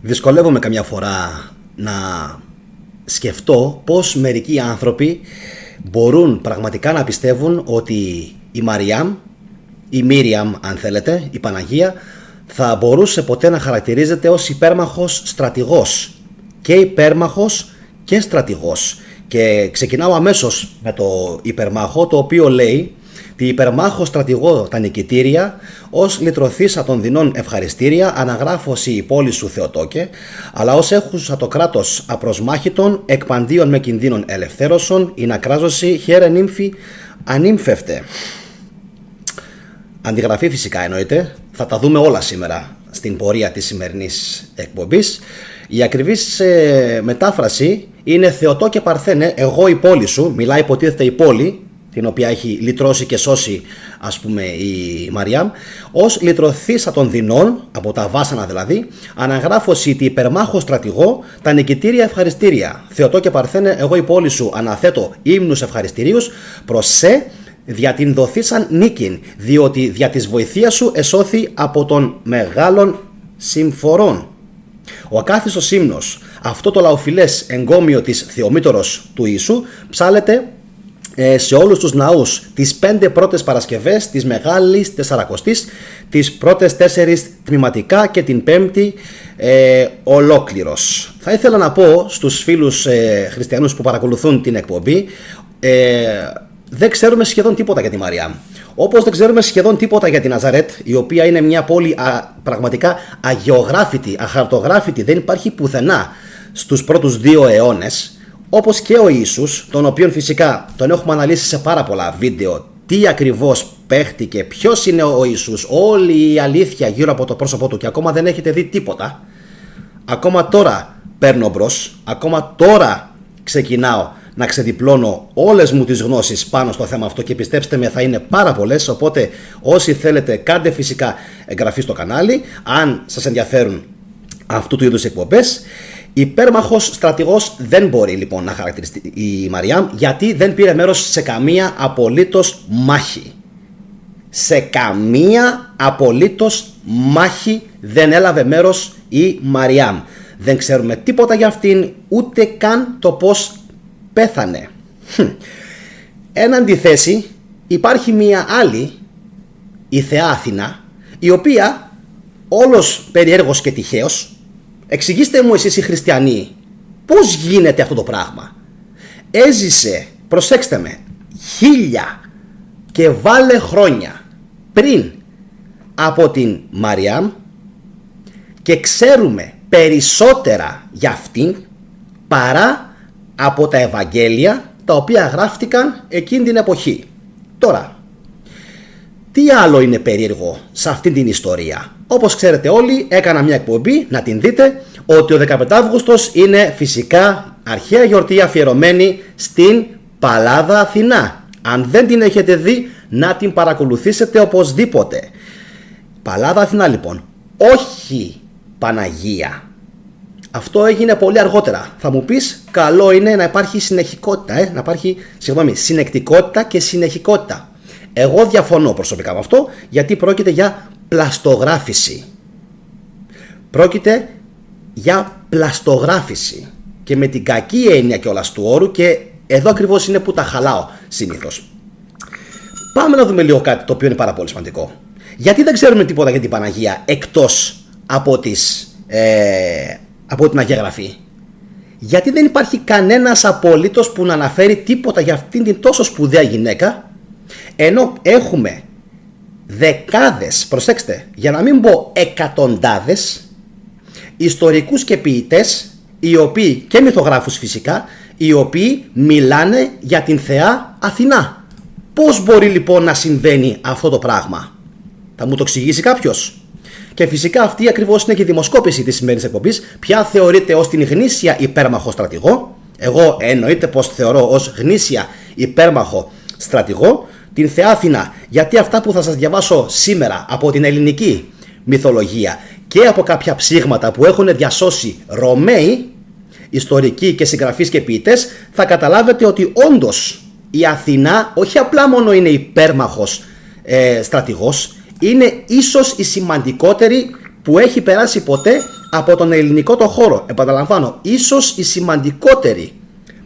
Δυσκολεύομαι καμιά φορά να σκεφτώ πως μερικοί άνθρωποι μπορούν πραγματικά να πιστεύουν ότι η Μαριάμ, η Μίριαμ αν θέλετε, η Παναγία, θα μπορούσε ποτέ να χαρακτηρίζεται ως υπέρμαχος στρατηγός. Και υπέρμαχος και στρατηγός. Και ξεκινάω αμέσως με το υπερμάχο, το οποίο λέει: «Τη υπερμάχο στρατηγό τα νικητήρια, ως λυτρωθήσα των δεινών ευχαριστήρια, αναγράφωση η πόλη σου Θεοτόκε, αλλά ως έχουσα το κράτος απροσμάχητον, εκπαντίον με κινδύνων ελευθέρωσον, η να κράζωση χαίρε νύμφη ανύμφευτε». Αντιγραφή φυσικά εννοείται, θα τα δούμε όλα σήμερα στην πορεία της σημερινής εκπομπής. Η ακριβής μετάφραση είναι «Θεοτόκε Παρθένε, εγώ η πόλη σου», μιλάει υποτίθεται η πόλη, την οποία έχει λυτρώσει και σώσει ας πούμε η Μαριάμ, ως λυτρωθήσα των δεινών, από τα βάσανα δηλαδή, αναγράφωση τη υπερμάχο στρατηγό, τα νικητήρια ευχαριστήρια. Θεοτόκε Παρθένε, εγώ η πόλη σου, αναθέτω ύμνους ευχαριστηρίους προς σε, δια την δοθήσαν νίκην, διότι δια της βοηθείας σου εσώθη από των μεγάλων συμφορών. Ο ακάθιστος ύμνος, αυτό το λαοφιλές εγκόμιο της Θεομήτωρος του Ιησού, ψάλεται σε όλους τους ναούς τις 5 πρώτες Παρασκευές της Μεγάλης Τεσσαρακοστής, τις πρώτες 4 τμηματικά και την 5η ολόκληρος. Θα ήθελα να πω στους φίλους χριστιανούς που παρακολουθούν την εκπομπή, δεν ξέρουμε σχεδόν τίποτα για τη Μαριάμ. Όπως δεν ξέρουμε σχεδόν τίποτα για την Ναζαρέτ, η οποία είναι μια πόλη πραγματικά αγεωγράφητη, αχαρτογράφητη, δεν υπάρχει πουθενά στους πρώτους 2 αιώνες. Όπως και ο Ιησούς, τον οποίον φυσικά τον έχουμε αναλύσει σε πάρα πολλά βίντεο, τι ακριβώς παίχτηκε, ποιος είναι ο Ιησούς, όλη η αλήθεια γύρω από το πρόσωπό του, και ακόμα δεν έχετε δει τίποτα. Ακόμα τώρα παίρνω μπρος, ακόμα τώρα ξεκινάω να ξεδιπλώνω όλες μου τις γνώσεις πάνω στο θέμα αυτό, και πιστέψτε με, θα είναι πάρα πολλές. Οπότε όσοι θέλετε, κάντε φυσικά εγγραφή στο κανάλι αν σας ενδιαφέρουν αυτού του είδους εκπομπές. Υπέρμαχος στρατηγός δεν μπορεί λοιπόν να χαρακτηριστεί η Μαριάμ, γιατί δεν πήρε μέρος σε καμία απολύτως μάχη. Σε καμία απολύτως μάχη δεν έλαβε μέρος η Μαριάμ. Δεν ξέρουμε τίποτα για αυτήν, ούτε καν το πώς πέθανε. Εν αντιθέσει υπάρχει μία άλλη, η Θεά Αθηνά, η οποία όλος περιέργως και τυχαίως, εξηγήστε μου εσείς οι χριστιανοί, πώς γίνεται αυτό το πράγμα. Έζησε, προσέξτε με, 1000 και βάλε χρόνια πριν από την Μαριάμ, και ξέρουμε περισσότερα για αυτήν παρά από τα Ευαγγέλια τα οποία γράφτηκαν εκείνη την εποχή. Τώρα, τι άλλο είναι περίεργο σε αυτήν την ιστορία? Όπως ξέρετε όλοι, έκανα μια εκπομπή να την δείτε, ότι ο 15 Αύγουστος είναι φυσικά αρχαία γιορτή αφιερωμένη στην Παλάδα Αθηνά. Αν δεν την έχετε δει, να την παρακολουθήσετε οπωσδήποτε. Παλάδα Αθηνά λοιπόν, όχι Παναγία. Αυτό έγινε πολύ αργότερα. Θα μου πεις, καλό είναι να υπάρχει συνεχικότητα, να υπάρχει συνεκτικότητα και συνεχικότητα. Εγώ διαφωνώ προσωπικά με αυτό, γιατί πρόκειται για πλαστογράφηση. Πρόκειται για πλαστογράφηση, και με την κακή έννοια κιόλας του όρου, και εδώ ακριβώς είναι που τα χαλάω συνήθως. Πάμε να δούμε λίγο κάτι το οποίο είναι πάρα πολύ σημαντικό. Γιατί δεν ξέρουμε τίποτα για την Παναγία εκτός από την Αγία Γραφή? Γιατί δεν υπάρχει κανένας απολύτως που να αναφέρει τίποτα για αυτήν την τόσο σπουδαία γυναίκα, ενώ έχουμε δεκάδες, προσέξτε, για να μην πω εκατοντάδες, ιστορικούς και ποιητές, οι οποίοι, και μυθογράφους φυσικά, οι οποίοι μιλάνε για την Θεά Αθηνά. Πώς μπορεί λοιπόν να συμβαίνει αυτό το πράγμα? Θα μου το εξηγήσει κάποιος? Και φυσικά αυτή ακριβώς είναι και η δημοσκόπηση της σημερινής εκπομπής. Ποια θεωρείται ως την γνήσια υπέρμαχο στρατηγό? Εγώ εννοείται πως θεωρώ ως γνήσια υπέρμαχο στρατηγό την Θεά Αθηνά. Γιατί αυτά που θα σας διαβάσω σήμερα από την ελληνική μυθολογία και από κάποια ψήγματα που έχουν διασώσει Ρωμαίοι ιστορικοί και συγγραφείς και ποιητές, θα καταλάβετε ότι όντως η Αθηνά όχι απλά μόνο είναι υπέρμαχος στρατηγός, είναι ίσως η σημαντικότερη που έχει περάσει ποτέ από τον ελληνικό το χώρο. Επαναλαμβάνω, ίσως η σημαντικότερη.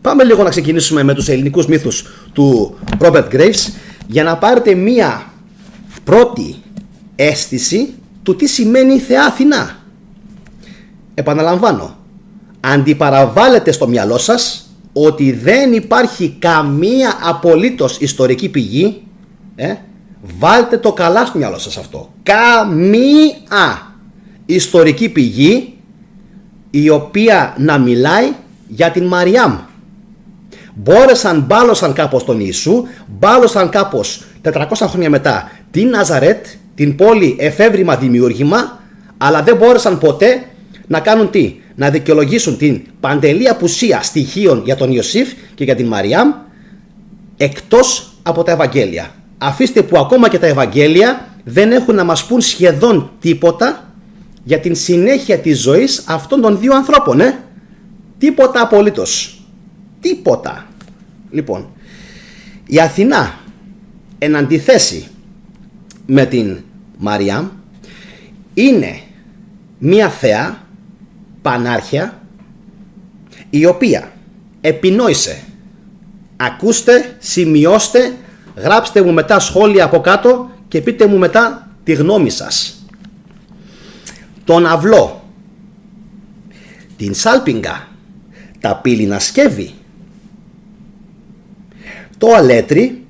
Πάμε λίγο να ξεκινήσουμε με τους ελληνικούς μύθους του Robert Graves για να πάρετε μία πρώτη αίσθηση του τι σημαίνει η Θεά Αθηνά. Επαναλαμβάνω, αντιπαραβάλλετε στο μυαλό σας ότι δεν υπάρχει καμία απολύτως ιστορική πηγή. Βάλτε το καλά στο μυαλό σας αυτό. Καμία ιστορική πηγή η οποία να μιλάει για την Μαριάμ. Μπάλωσαν κάπως τον Ιησού, μπάλωσαν κάπως 400 χρόνια μετά την Ναζαρέτ, την πόλη εφεύρημα δημιούργημα, αλλά δεν μπόρεσαν ποτέ να κάνουν τι? Να δικαιολογήσουν την παντελή απουσία στοιχείων για τον Ιωσήφ και για την Μαριάμ εκτός από τα Ευαγγέλια. Αφήστε που ακόμα και τα Ευαγγέλια δεν έχουν να μας πούν σχεδόν τίποτα για την συνέχεια της ζωής αυτών των δύο ανθρώπων. Τίποτα απολύτως. Τίποτα. Λοιπόν, η Αθηνά εν αντιθέσει με την Μαριάμ είναι μία θεά πανάρχια η οποία επινόησε. Ακούστε, σημειώστε, γράψτε μου μετά σχόλια από κάτω και πείτε μου μετά τη γνώμη σας. Τον αυλό, την σάλπιγγα, τα πύληνα σκεύη, το αλέτρι,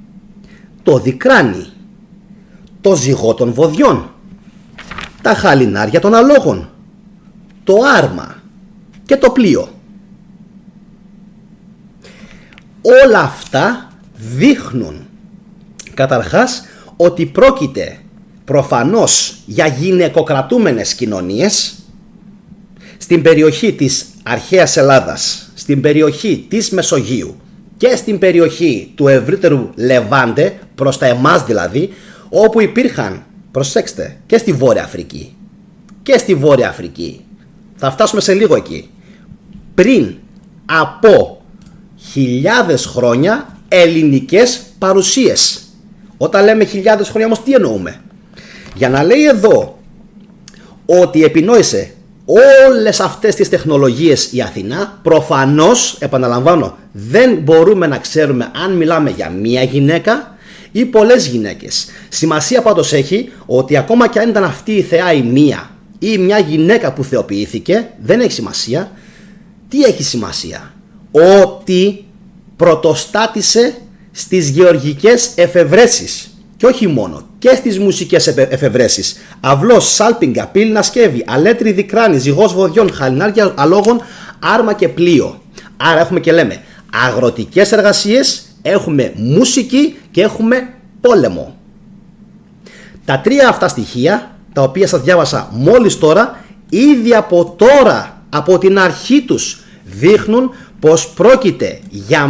το δικράνι, το ζυγό των βοδιών, τα χαλινάρια των αλόγων, το άρμα και το πλοίο. Όλα αυτά δείχνουν καταρχάς ότι πρόκειται προφανώς για γυναικοκρατούμενες κοινωνίες στην περιοχή της αρχαίας Ελλάδας, στην περιοχή της Μεσογείου και στην περιοχή του ευρύτερου Λεβάντε, προς τα εμάς δηλαδή, όπου υπήρχαν, προσέξτε, και στη Βόρεια Αφρική και στη Βόρεια Αφρική, θα φτάσουμε σε λίγο εκεί, πριν από χιλιάδες χρόνια ελληνικές παρουσίες. Όταν λέμε χιλιάδες χρόνια όμως τι εννοούμε? Για να λέει εδώ ότι επινόησε όλες αυτές τις τεχνολογίες η Αθηνά, προφανώς, επαναλαμβάνω, δεν μπορούμε να ξέρουμε αν μιλάμε για μία γυναίκα ή πολλές γυναίκες. Σημασία πάντως έχει ότι ακόμα και αν ήταν αυτή η θεά η μία ή μια γυναίκα που θεοποιήθηκε, δεν έχει σημασία. Τι έχει σημασία? Ότι πρωτοστάτησε στις γεωργικές εφευρέσεις και όχι μόνο, και στις μουσικές εφευρέσεις. Αυλός, σάλπιγγα, πύληνα σκεύη, αλέτρι δικράνη, ζυγός βοδιών, χαλινάρια αλόγων, άρμα και πλοίο. Άρα έχουμε και λέμε αγροτικές εργασίες, έχουμε μουσική και έχουμε πόλεμο. Τα τρία αυτά στοιχεία, τα οποία σας διάβασα μόλις τώρα, ήδη από τώρα, από την αρχή τους, δείχνουν πως πρόκειται για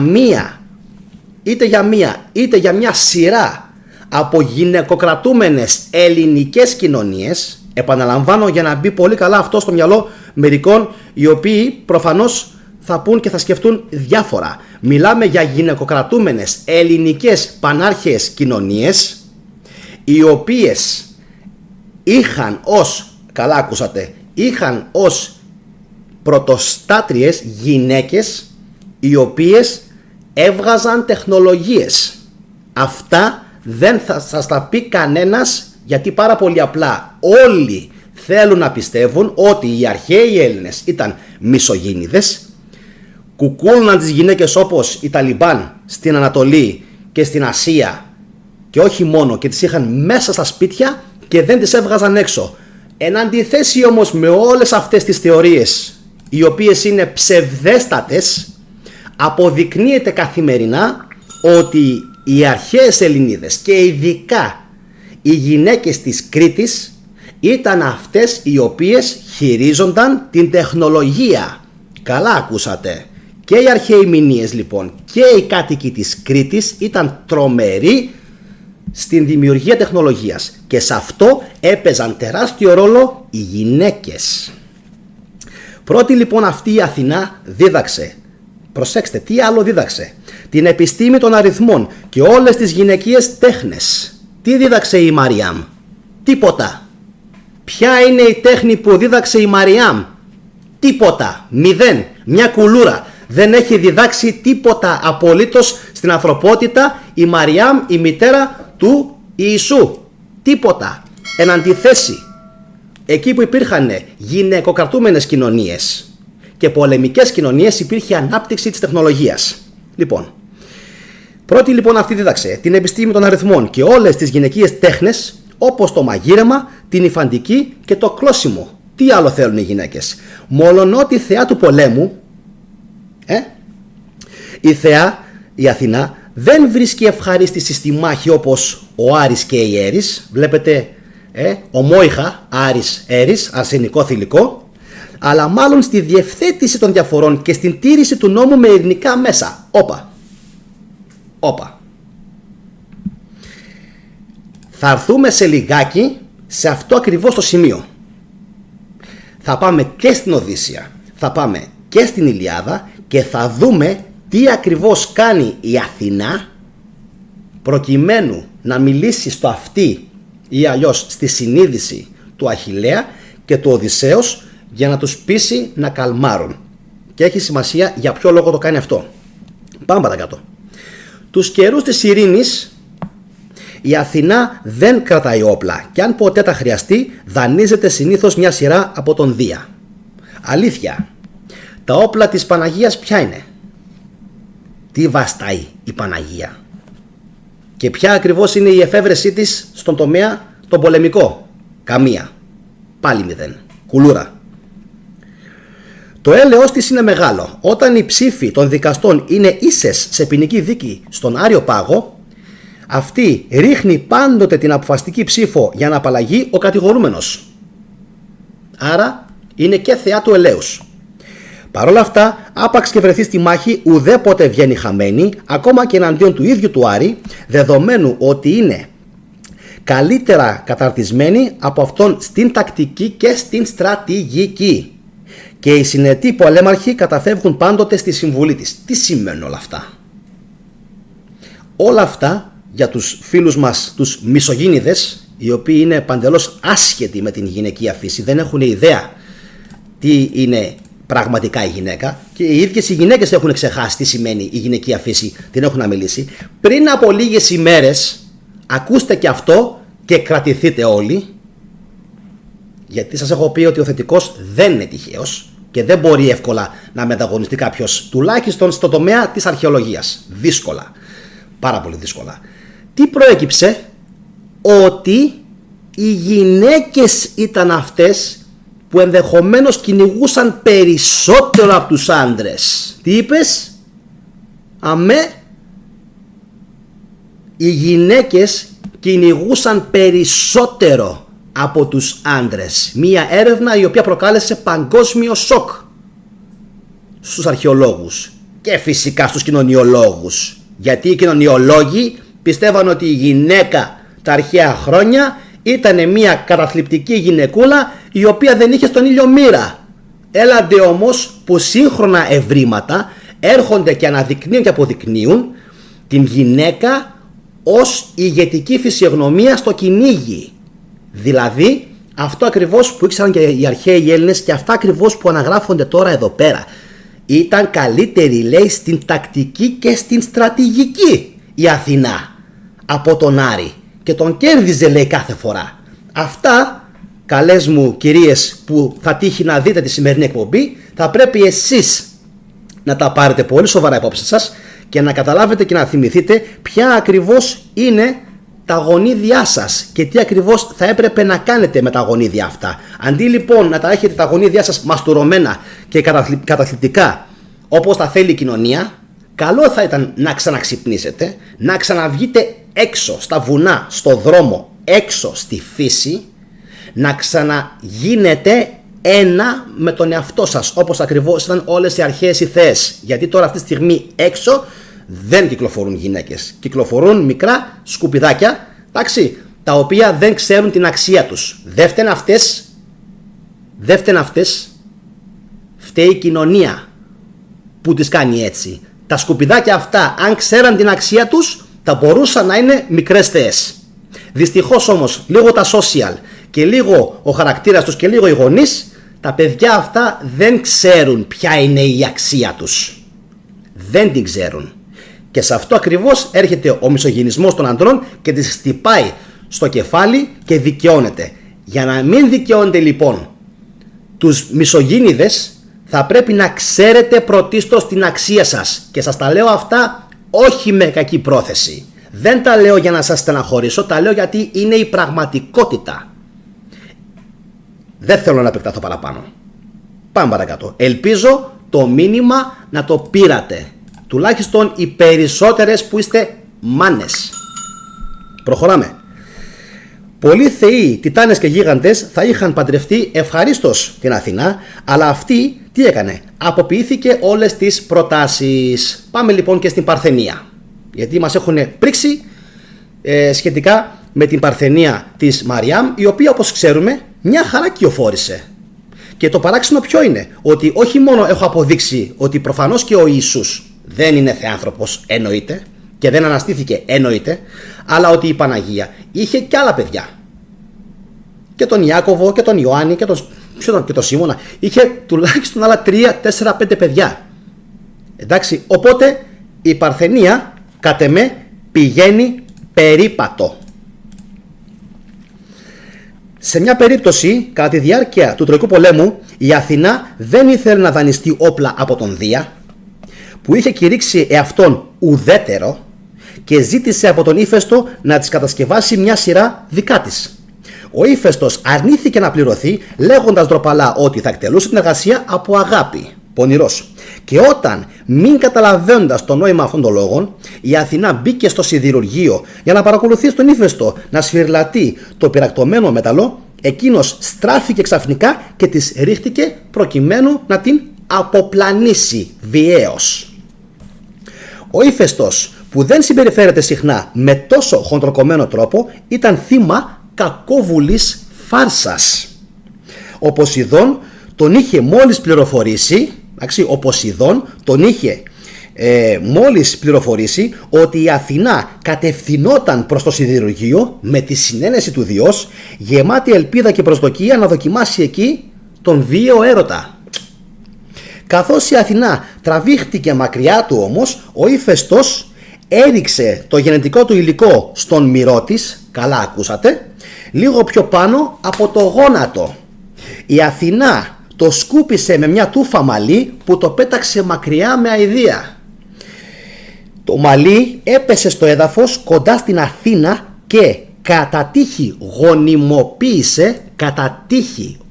είτε για μια σειρά από γυναικοκρατούμενες ελληνικές κοινωνίες. Επαναλαμβάνω για να μπει πολύ καλά αυτό στο μυαλό μερικών, οι οποίοι προφανώς θα πούν και θα σκεφτούν διάφορα. Μιλάμε για γυναικοκρατούμενες ελληνικές πανάρχαιες κοινωνίες, οι οποίες είχαν ως πρωτοστάτριες γυναίκες οι οποίες έβγαζαν τεχνολογίες. Αυτά δεν θα σας τα πει κανένας, γιατί πάρα πολύ απλά όλοι θέλουν να πιστεύουν ότι οι αρχαίοι Έλληνες ήταν μισογίνηδες, κουκούλναν τις γυναίκες όπως οι Ταλιμπάν στην Ανατολή και στην Ασία, και όχι μόνο, και τις είχαν μέσα στα σπίτια και δεν τις έβγαζαν έξω. Εν αντιθέσει όμως με όλες αυτές τις θεωρίες, οι οποίες είναι ψευδέστατες, αποδεικνύεται καθημερινά ότι οι αρχαίες Ελληνίδες και ειδικά οι γυναίκες της Κρήτης ήταν αυτές οι οποίες χειρίζονταν την τεχνολογία. Καλά ακούσατε. Και οι αρχαίοι Μηνύες λοιπόν και οι κάτοικοι της Κρήτης ήταν τρομεροί στην δημιουργία τεχνολογίας, και σε αυτό έπαιζαν τεράστιο ρόλο οι γυναίκες. Πρώτη λοιπόν αυτή η Αθηνά δίδαξε, προσέξτε τι άλλο δίδαξε, την επιστήμη των αριθμών και όλες τις γυναικείες τέχνες. Τι δίδαξε η Μαριάμ? Τίποτα. Ποια είναι η τέχνη που δίδαξε η Μαριάμ? τίποτα, μηδέν, μια κουλούρα. Δεν έχει διδάξει τίποτα απολύτως στην ανθρωπότητα η Μαριάμ, η μητέρα του Ιησού. Τίποτα. Εν αντιθέσει, εκεί που υπήρχαν γυναικοκρατούμενες κοινωνίες και πολεμικές κοινωνίες, υπήρχε ανάπτυξη της τεχνολογίας. Λοιπόν, πρώτη λοιπόν αυτή δίδαξε την επιστήμη των αριθμών και όλες τις γυναικείες τέχνες, όπως το μαγείρεμα, την υφαντική και το κλώσιμο. Τι άλλο θέλουν οι γυναίκες? Μολονότι η θεά του πολέμου, η θεά, η Αθηνά, δεν βρίσκει ευχαρίστηση στη μάχη όπως ο Άρης και η Έρης. Βλέπετε, ομόιχα, Άρης, Έρης, αρσενικό θηλυκό, αλλά μάλλον στη διευθέτηση των διαφορών και στην τήρηση του νόμου με ειρηνικά μέσα. Όπα. Θα έρθουμε σε λιγάκι σε αυτό ακριβώς το σημείο. Θα πάμε και στην Οδύσσεια, θα πάμε και στην Ηλιάδα και θα δούμε τι ακριβώς κάνει η Αθηνά προκειμένου να μιλήσει στο αυτί ή αλλιώς στη συνείδηση του Αχιλλέα και του Οδυσσέως για να τους πείσει να καλμάρουν. Και έχει σημασία για ποιο λόγο το κάνει αυτό. Πάμε παρακάτω. Τους καιρούς της ειρήνης η Αθηνά δεν κρατάει όπλα και αν ποτέ τα χρειαστεί δανείζεται συνήθως μια σειρά από τον Δία. Αλήθεια, τα όπλα της Παναγίας ποια είναι? Τι βαστάει η Παναγία? Και ποια ακριβώς είναι η εφεύρεσή της στον τομέα τον πολεμικό? Καμία. Πάλι μηδέν. Κουλούρα. Το έλεος της είναι μεγάλο. Όταν οι ψήφοι των δικαστών είναι ίσες σε ποινική δίκη στον Άριο Πάγο, αυτή ρίχνει πάντοτε την αποφαστική ψήφο για να απαλλαγεί ο κατηγορούμενος. Άρα είναι και θεά του ελέους. Παρ' όλα αυτά, άπαξ και βρεθεί στη μάχη, ουδέποτε βγαίνει χαμένη, ακόμα και εναντίον του ίδιου του Άρη, δεδομένου ότι είναι καλύτερα καταρτισμένη από αυτόν στην τακτική και στην στρατηγική. Και οι συνετοί πολέμαρχοι καταφεύγουν πάντοτε στη συμβουλή της. Τι σημαίνουν όλα αυτά? Όλα αυτά για τους φίλους μας τους μισογίνηδες, οι οποίοι είναι παντελώς άσχετοι με την γυναικεία φύση, δεν έχουν ιδέα τι είναι πραγματικά η γυναίκα και οι ίδιες οι γυναίκες έχουν ξεχάσει τι σημαίνει η γυναικεία φύση, την έχουν αμιλήσει. Πριν από λίγες ημέρες, ακούστε και αυτό και κρατηθείτε όλοι, γιατί σας έχω πει ότι ο θετικός δεν είναι τυχαίος και δεν μπορεί εύκολα να μεταγωνιστεί κάποιος, τουλάχιστον στο τομέα της αρχαιολογίας. Δύσκολα, πάρα πολύ δύσκολα. Τι προέκυψε? Ότι οι γυναίκες ήταν αυτές που ενδεχομένως κυνηγούσαν περισσότερο από τους άντρες. Τι είπες? Αμέ. Οι γυναίκες κυνηγούσαν περισσότερο από τους άντρες. Μία έρευνα η οποία προκάλεσε παγκόσμιο σοκ στους αρχαιολόγους και φυσικά στους κοινωνιολόγους. Γιατί οι κοινωνιολόγοι πιστεύαν ότι η γυναίκα τα αρχαία χρόνια ήταν μια καταθλιπτική γυναικούλα η οποία δεν είχε στον ήλιο μοίρα. Έλαντε όμως που σύγχρονα ευρήματα έρχονται και αναδεικνύουν και αποδεικνύουν την γυναίκα ως ηγετική φυσιογνωμία στο κυνήγι. Δηλαδή αυτό ακριβώς που ήξεραν και οι αρχαίοι Έλληνες και αυτά ακριβώς που αναγράφονται τώρα εδώ πέρα. Ήταν καλύτερη, λέει, στην τακτική και στην στρατηγική η Αθηνά από τον Άρη και τον κέρδιζε, λέει, κάθε φορά. Αυτά, καλές μου κυρίες που θα τύχει να δείτε τη σημερινή εκπομπή, θα πρέπει εσείς να τα πάρετε πολύ σοβαρά υπόψη σας και να καταλάβετε και να θυμηθείτε ποια ακριβώς είναι τα γονίδια σας και τι ακριβώς θα έπρεπε να κάνετε με τα γονίδια αυτά. Αντί λοιπόν να τα έχετε τα γονίδια σας μαστουρωμένα και καταθλιπτικά όπως τα θέλει η κοινωνία, καλό θα ήταν να ξαναξυπνήσετε, να ξαναβγείτε έξω στα βουνά, στο δρόμο, έξω στη φύση, να ξαναγίνετε ένα με τον εαυτό σας, όπως ακριβώς ήταν όλες οι αρχαίες οι θεές. Γιατί τώρα αυτή τη στιγμή έξω δεν κυκλοφορούν γυναίκες, κυκλοφορούν μικρά σκουπιδάκια, εντάξει, τα οποία δεν ξέρουν την αξία τους. Δεν φταίνε αυτές, φταίει η κοινωνία που τις κάνει έτσι. Τα σκουπιδάκια αυτά, αν ξέραν την αξία τους, θα μπορούσαν να είναι μικρές θεές. Δυστυχώς όμως, λίγο τα social και λίγο ο χαρακτήρας τους και λίγο οι γονείς τα παιδιά αυτά δεν ξέρουν ποια είναι η αξία τους. Δεν την ξέρουν. Και σε αυτό ακριβώς έρχεται ο μισογυνισμός των ανδρών και τις χτυπάει στο κεφάλι και δικαιώνεται. Για να μην δικαιώνεται λοιπόν τους μισογύνηδες, θα πρέπει να ξέρετε πρωτίστως την αξία σας. Και σας τα λέω αυτά όχι με κακή πρόθεση. Δεν τα λέω για να σας στεναχωρήσω, τα λέω γιατί είναι η πραγματικότητα. Δεν θέλω να επεκταθώ παραπάνω. Πάμε παρακάτω. Ελπίζω το μήνυμα να το πήρατε. Τουλάχιστον οι περισσότερες που είστε μάνες. Προχωράμε. Πολλοί θεοί, τιτάνες και γίγαντες θα είχαν παντρευτεί ευχαρίστως την Αθηνά, αλλά αυτή τι έκανε? Αποποιήθηκε όλες τις προτάσεις. Πάμε λοιπόν και στην Παρθενία, γιατί μας έχουν πρίξει σχετικά με την Παρθενία της Μαριάμ, η οποία όπως ξέρουμε μια χαρά κυοφόρησε. Και το παράξενο ποιο είναι? Ότι όχι μόνο έχω αποδείξει ότι προφανώς και ο Ιησούς δεν είναι θεάνθρωπος, εννοείται, και δεν αναστήθηκε, εννοείται, αλλά ότι η Παναγία είχε και άλλα παιδιά. Και τον Ιάκωβο και τον Ιωάννη και τον Σίμωνα. Είχε τουλάχιστον άλλα 3, 4, 5 παιδιά. Εντάξει, οπότε η Παρθενία κατ' εμέ πηγαίνει περίπατο. Σε μια περίπτωση, κατά τη διάρκεια του Τροϊκού Πολέμου, η Αθηνά δεν ήθελε να δανειστεί όπλα από τον Δία, που είχε κηρύξει εαυτόν ουδέτερο, και ζήτησε από τον Ήφαιστο να της κατασκευάσει μια σειρά δικά της. Ο Ήφαιστος αρνήθηκε να πληρωθεί, λέγοντας ντροπαλά ότι θα εκτελούσε την εργασία από αγάπη, πονηρός. Και όταν, μην καταλαβαίνοντας το νόημα αυτών των λόγων, η Αθηνά μπήκε στο σιδηρουργείο για να παρακολουθεί τον Ήφαιστο να σφυρλατεί το πυρακτωμένο μέταλλο, εκείνος στράφηκε ξαφνικά και της ρίχτηκε προκειμένου να την αποπλανήσει βιαίως. Ο Ήφαιστος, που δεν συμπεριφέρεται συχνά με τόσο χοντροκομμένο τρόπο, ήταν θύμα κακόβουλης φάρσας. Ο Ποσειδών τον είχε μόλις πληροφορήσει, μόλις πληροφορήσει ότι η Αθηνά κατευθυνόταν προς το σιδηρουργείο με τη συνένεση του Διός, γεμάτη ελπίδα και προσδοκία να δοκιμάσει εκεί τον βίαιο έρωτα. Καθώς η Αθηνά τραβήχτηκε μακριά του όμως, ο Ήφαιστος έριξε το γενετικό του υλικό στον μυρό της, καλά ακούσατε, λίγο πιο πάνω από το γόνατο. Η Αθηνά το σκούπισε με μια τούφα μαλλί που το πέταξε μακριά με αηδία. Το μαλλί έπεσε στο έδαφος κοντά στην Αθήνα και κατά τύχη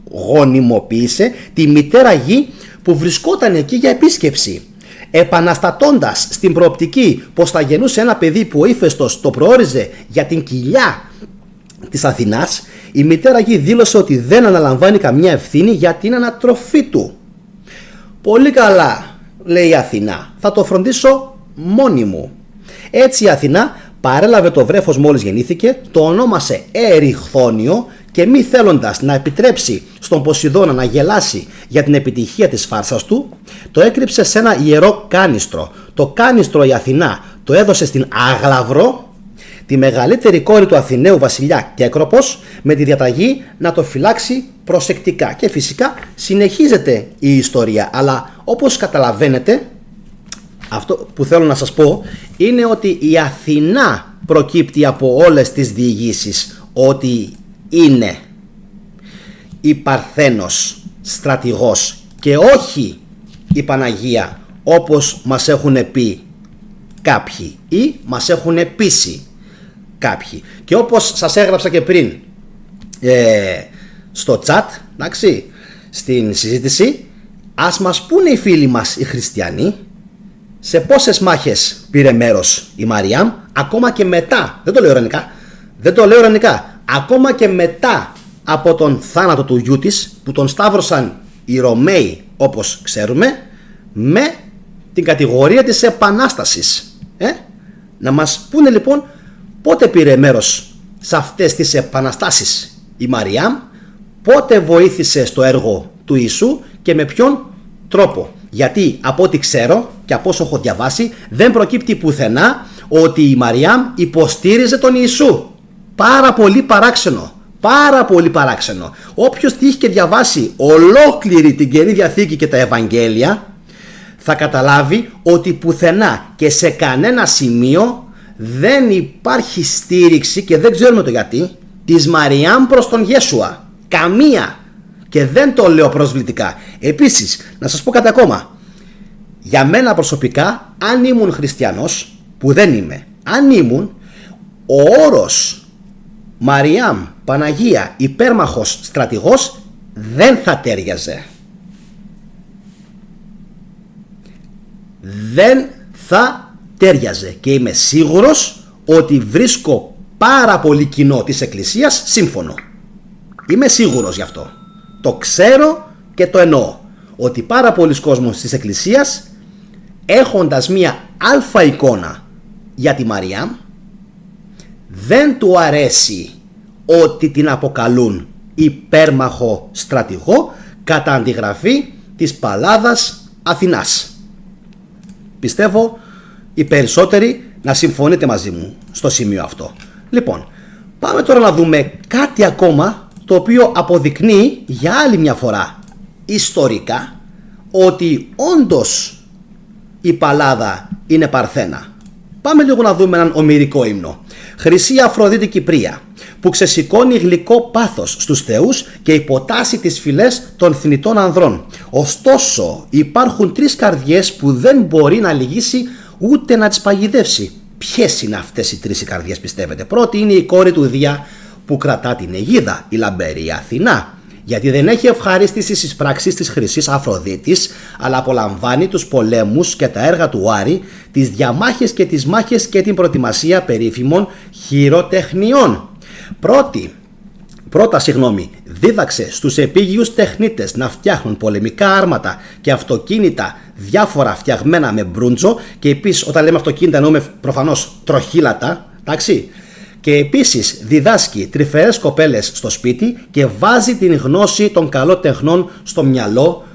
γονιμοποίησε τη μητέρα γη που βρισκόταν εκεί για επίσκεψη, επαναστατώντας στην προοπτική πως θα γεννούσε ένα παιδί που ο Ήφαιστος το προόριζε για την κοιλιά της Αθηνάς. Η μητέρα γη δήλωσε ότι δεν αναλαμβάνει καμία ευθύνη για την ανατροφή του. Πολύ καλά, λέει η Αθηνά, θα το φροντίσω μόνη μου. Έτσι η Αθηνά παρέλαβε το βρέφος μόλις γεννήθηκε, το ονόμασε Ερυχθόνιο και μη θέλοντας να επιτρέψει στον Ποσειδώνα να γελάσει για την επιτυχία της φάρσας του, το έκρυψε σε ένα ιερό κάνιστρο. Το κάνιστρο η Αθηνά το έδωσε στην Αγλαβρό, τη μεγαλύτερη κόρη του Αθηναίου βασιλιά Κέκροπος, με τη διαταγή να το φυλάξει προσεκτικά. Και φυσικά συνεχίζεται η ιστορία, αλλά όπως καταλαβαίνετε, αυτό που θέλω να σας πω είναι ότι η Αθηνά προκύπτει από όλες τις διηγήσεις ότι είναι η Παρθένος στρατηγός και όχι η Παναγία, όπως μας έχουν πει κάποιοι ή μας έχουν πείσει κάποιοι. Και όπως σας έγραψα και πριν στο chat, εντάξει, στην συζήτηση, ας μας πούνε οι φίλοι μας οι χριστιανοί σε πόσες μάχες πήρε μέρος η Μαριάμ, ακόμα και μετά, δεν το λέω ειρωνικά, ακόμα και μετά από τον θάνατο του γιού της, που τον σταύρωσαν οι Ρωμαίοι όπως ξέρουμε, με την κατηγορία της Επανάστασης. Να μας πούνε λοιπόν πότε πήρε μέρος σε αυτές τις επαναστάσεις η Μαριάμ, πότε βοήθησε στο έργο του Ιησού και με ποιον τρόπο. Γιατί από ό,τι ξέρω και από όσο έχω διαβάσει, δεν προκύπτει πουθενά ότι η Μαριάμ υποστήριζε τον Ιησού. Πάρα πολύ παράξενο. πάρα πολύ παράξενο. Όποιος τύχει και διαβάσει ολόκληρη την Καινή Διαθήκη και τα Ευαγγέλια, θα καταλάβει ότι πουθενά και σε κανένα σημείο δεν υπάρχει στήριξη, και δεν ξέρουμε το γιατί, της Μαριάμ προς τον Ιέσουα. Καμία. Και δεν το λέω προσβλητικά. Επίσης, να σας πω κάτι ακόμα. Για μένα προσωπικά, αν ήμουν χριστιανός, που δεν είμαι, αν ήμουν, ο όρος Μαριάμ, Παναγία, υπέρμαχος, στρατηγός δεν θα τέριαζε. Δεν θα τέριαζε. Και είμαι σίγουρος ότι βρίσκω πάρα πολύ κοινό της Εκκλησίας σύμφωνο. Είμαι σίγουρος γι' αυτό. Το ξέρω και το εννοώ. Ότι πάρα πολλοί κόσμος της Εκκλησίας, έχοντας μία αλφα εικόνα για τη Μαριάμ, δεν του αρέσει ότι την αποκαλούν υπέρμαχο στρατηγό κατά αντιγραφή της Παλάδας Αθηνάς. Πιστεύω οι περισσότεροι να συμφωνείτε μαζί μου στο σημείο αυτό. Λοιπόν, πάμε τώρα να δούμε κάτι ακόμα, το οποίο αποδεικνύει για άλλη μια φορά ιστορικά ότι όντως η Παλάδα είναι παρθένα. Πάμε λίγο να δούμε έναν ομηρικό ύμνο. Χρυσή Αφροδίτη Κυπρία, που ξεσηκώνει γλυκό πάθος στους θεούς και υποτάσσει τις φυλές των θνητών ανδρών. Ωστόσο υπάρχουν τρεις καρδιές που δεν μπορεί να λυγίσει ούτε να τις παγιδεύσει. Ποιες είναι αυτές οι τρεις οι καρδιές, πιστεύετε? Πρώτη είναι η κόρη του Δία που κρατά την αιγίδα, η λαμπερή Αθηνά, γιατί δεν έχει ευχαρίστηση στις πράξεις της Χρυσής Αφροδίτης, αλλά απολαμβάνει τους πολέμους και τα έργα του Άρη, τις διαμάχες και τις μάχες και την προετοιμασία περίφημων χειροτεχνιών. Πρώτα, δίδαξε στους επίγειους τεχνίτες να φτιάχνουν πολεμικά άρματα και αυτοκίνητα διάφορα φτιαγμένα με μπρούντζο, και επίσης όταν λέμε αυτοκίνητα εννοούμε προφανώς τροχύλατα, εντάξει. Και επίσης διδάσκει τρυφερές κοπέλες στο σπίτι και βάζει την γνώση των καλών τεχνών στο μυαλό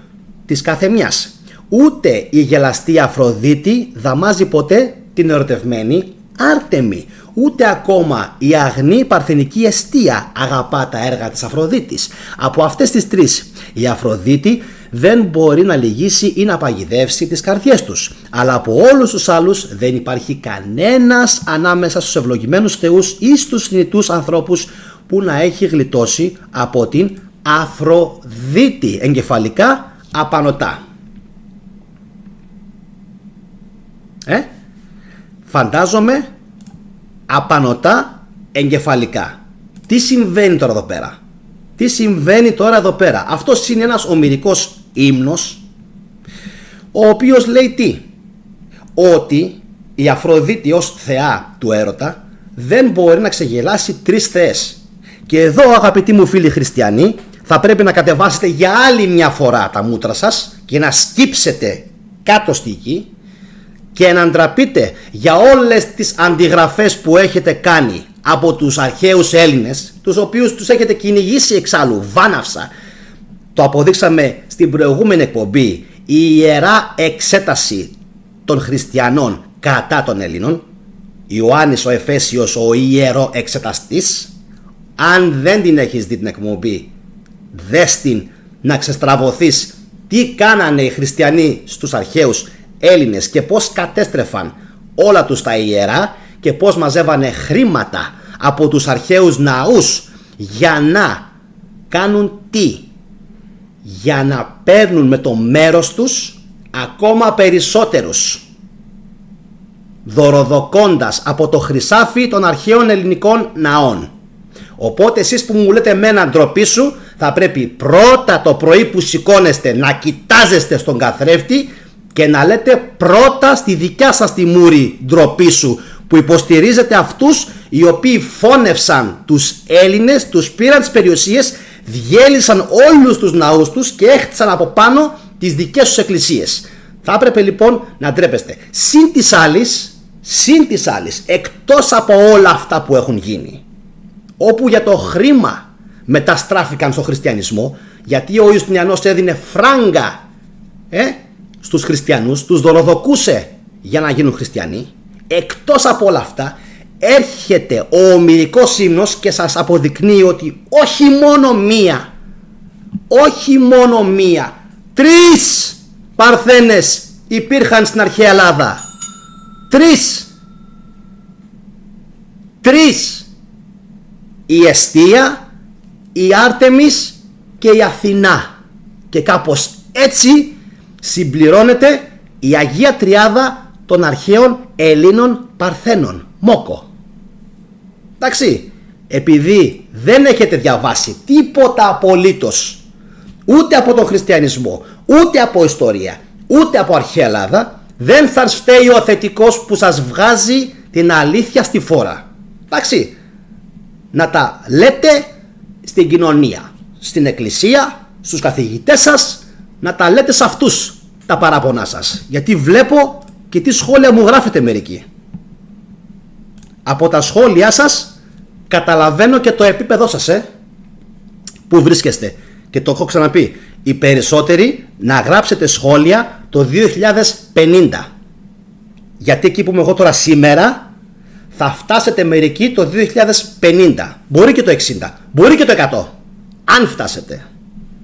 της καθεμιάς. Ούτε η γελαστή Αφροδίτη δαμάζει ποτέ την ερωτευμένη Άρτεμη. Ούτε ακόμα η αγνή παρθενική εστία αγαπά τα έργα της Αφροδίτης. Από αυτές τις τρεις, η Αφροδίτη δεν μπορεί να λυγίσει ή να παγιδεύσει τις καρδιές τους. Αλλά από όλους τους άλλους δεν υπάρχει κανένας ανάμεσα στους ευλογημένους θεούς ή στους θνητούς ανθρώπους που να έχει γλιτώσει από την Αφροδίτη. Εγκεφαλικά απανωτά. Φαντάζομαι απανωτά εγκεφαλικά. Τι συμβαίνει τώρα εδώ πέρα? Τι συμβαίνει τώρα εδώ πέρα? Αυτός είναι ένας ομηρικός ύμνος, ο οποίος λέει τι? Ότι η Αφροδίτη ως θεά του έρωτα δεν μπορεί να ξεγελάσει τρεις θεές. Και εδώ, αγαπητοί μου φίλοι χριστιανοί, θα πρέπει να κατεβάσετε για άλλη μια φορά τα μούτρα σας και να σκύψετε κάτω στη γη και να ντραπείτε για όλες τις αντιγραφές που έχετε κάνει από τους αρχαίους Έλληνες, τους οποίους τους έχετε κυνηγήσει εξάλλου βάναυσα. Το αποδείξαμε στην προηγούμενη εκπομπή, η ιερά εξέταση των χριστιανών κατά των Ελλήνων, Ιωάννης ο Εφέσιος, ο ιερό εξεταστής. Αν δεν την έχεις δει την εκπομπή, δες την να ξεστραβωθείς τι κάνανε οι χριστιανοί στους αρχαίους Έλληνες και πώς κατέστρεφαν όλα τους τα ιερά και πώς μαζεύανε χρήματα από τους αρχαίους ναούς για να κάνουν τι? Για να παίρνουν με το μέρος τους ακόμα περισσότερους, δωροδοκώντας από το χρυσάφι των αρχαίων ελληνικών ναών. Οπότε εσείς που μου λέτε εμένα ντροπή σου, θα πρέπει πρώτα το πρωί που σηκώνεστε να κοιτάζεστε στον καθρέφτη και να λέτε πρώτα στη δικιά σας τη μούρη ντροπή σου, που υποστηρίζετε αυτούς οι οποίοι φώνευσαν τους Έλληνες, τους πήραν τις περιουσίες, διέλυσαν όλους τους ναούς τους και έχτισαν από πάνω τις δικές τους εκκλησίες. Θα έπρεπε λοιπόν να ντρέπεστε. Συν της άλλης, εκτός από όλα αυτά που έχουν γίνει, όπου για το χρήμα μεταστράφηκαν στο χριστιανισμό, γιατί ο Ιουστινιανός έδινε φράγκα στους χριστιανούς, τους δωροδοκούσε για να γίνουν χριστιανοί. Εκτός από όλα αυτά, έρχεται ο ομηρικός ύμνος και σας αποδεικνύει ότι όχι μόνο μία, 3 παρθένες υπήρχαν στην αρχαία Ελλάδα. 3. Η Εστία, η Άρτεμις και η Αθηνά. Και κάπως έτσι συμπληρώνεται η Αγία Τριάδα των αρχαίων Ελλήνων Παρθένων. Μόκο. Εντάξει, επειδή δεν έχετε διαβάσει τίποτα απολύτως, ούτε από τον χριστιανισμό, ούτε από ιστορία, ούτε από αρχαία Ελλάδα, δεν θα φταίει ο θετικός που σας βγάζει την αλήθεια στη φόρα. Εντάξει, να τα λέτε στην κοινωνία, στην εκκλησία, στους καθηγητές σας, να τα λέτε σε αυτούς τα παράπονά σας. Γιατί βλέπω και τι σχόλια μου γράφετε μερικοί. Από τα σχόλιά σας καταλαβαίνω και το επίπεδό σας, που βρίσκεστε. Και το έχω ξαναπεί, οι περισσότεροι να γράψετε σχόλια το 2050. Γιατί εκεί που είμαι εγώ τώρα σήμερα, θα φτάσετε μερικοί το 2050. Μπορεί και το 60, μπορεί και το 100. Αν φτάσετε.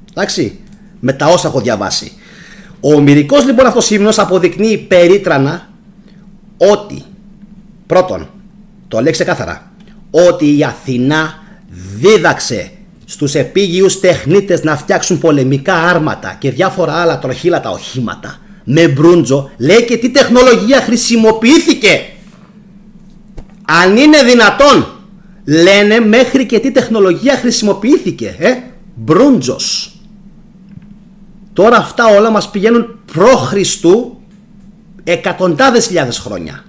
Εντάξει, με τα όσα έχω διαβάσει. Ο ομηρικός λοιπόν αυτός ύμνος αποδεικνύει περίτρανα ότι, πρώτον, το λέει ξεκάθαρα, ότι η Αθηνά δίδαξε στους επίγειους τεχνίτες να φτιάξουν πολεμικά άρματα και διάφορα άλλα τροχύλατα οχήματα με μπρούντζο. Λέει και τι τεχνολογία χρησιμοποιήθηκε. Αν είναι δυνατόν, λένε μέχρι και τι τεχνολογία χρησιμοποιήθηκε. Μπρούντζος. Τώρα αυτά όλα μας πηγαίνουν προ Χριστού εκατοντάδες χιλιάδες χρόνια.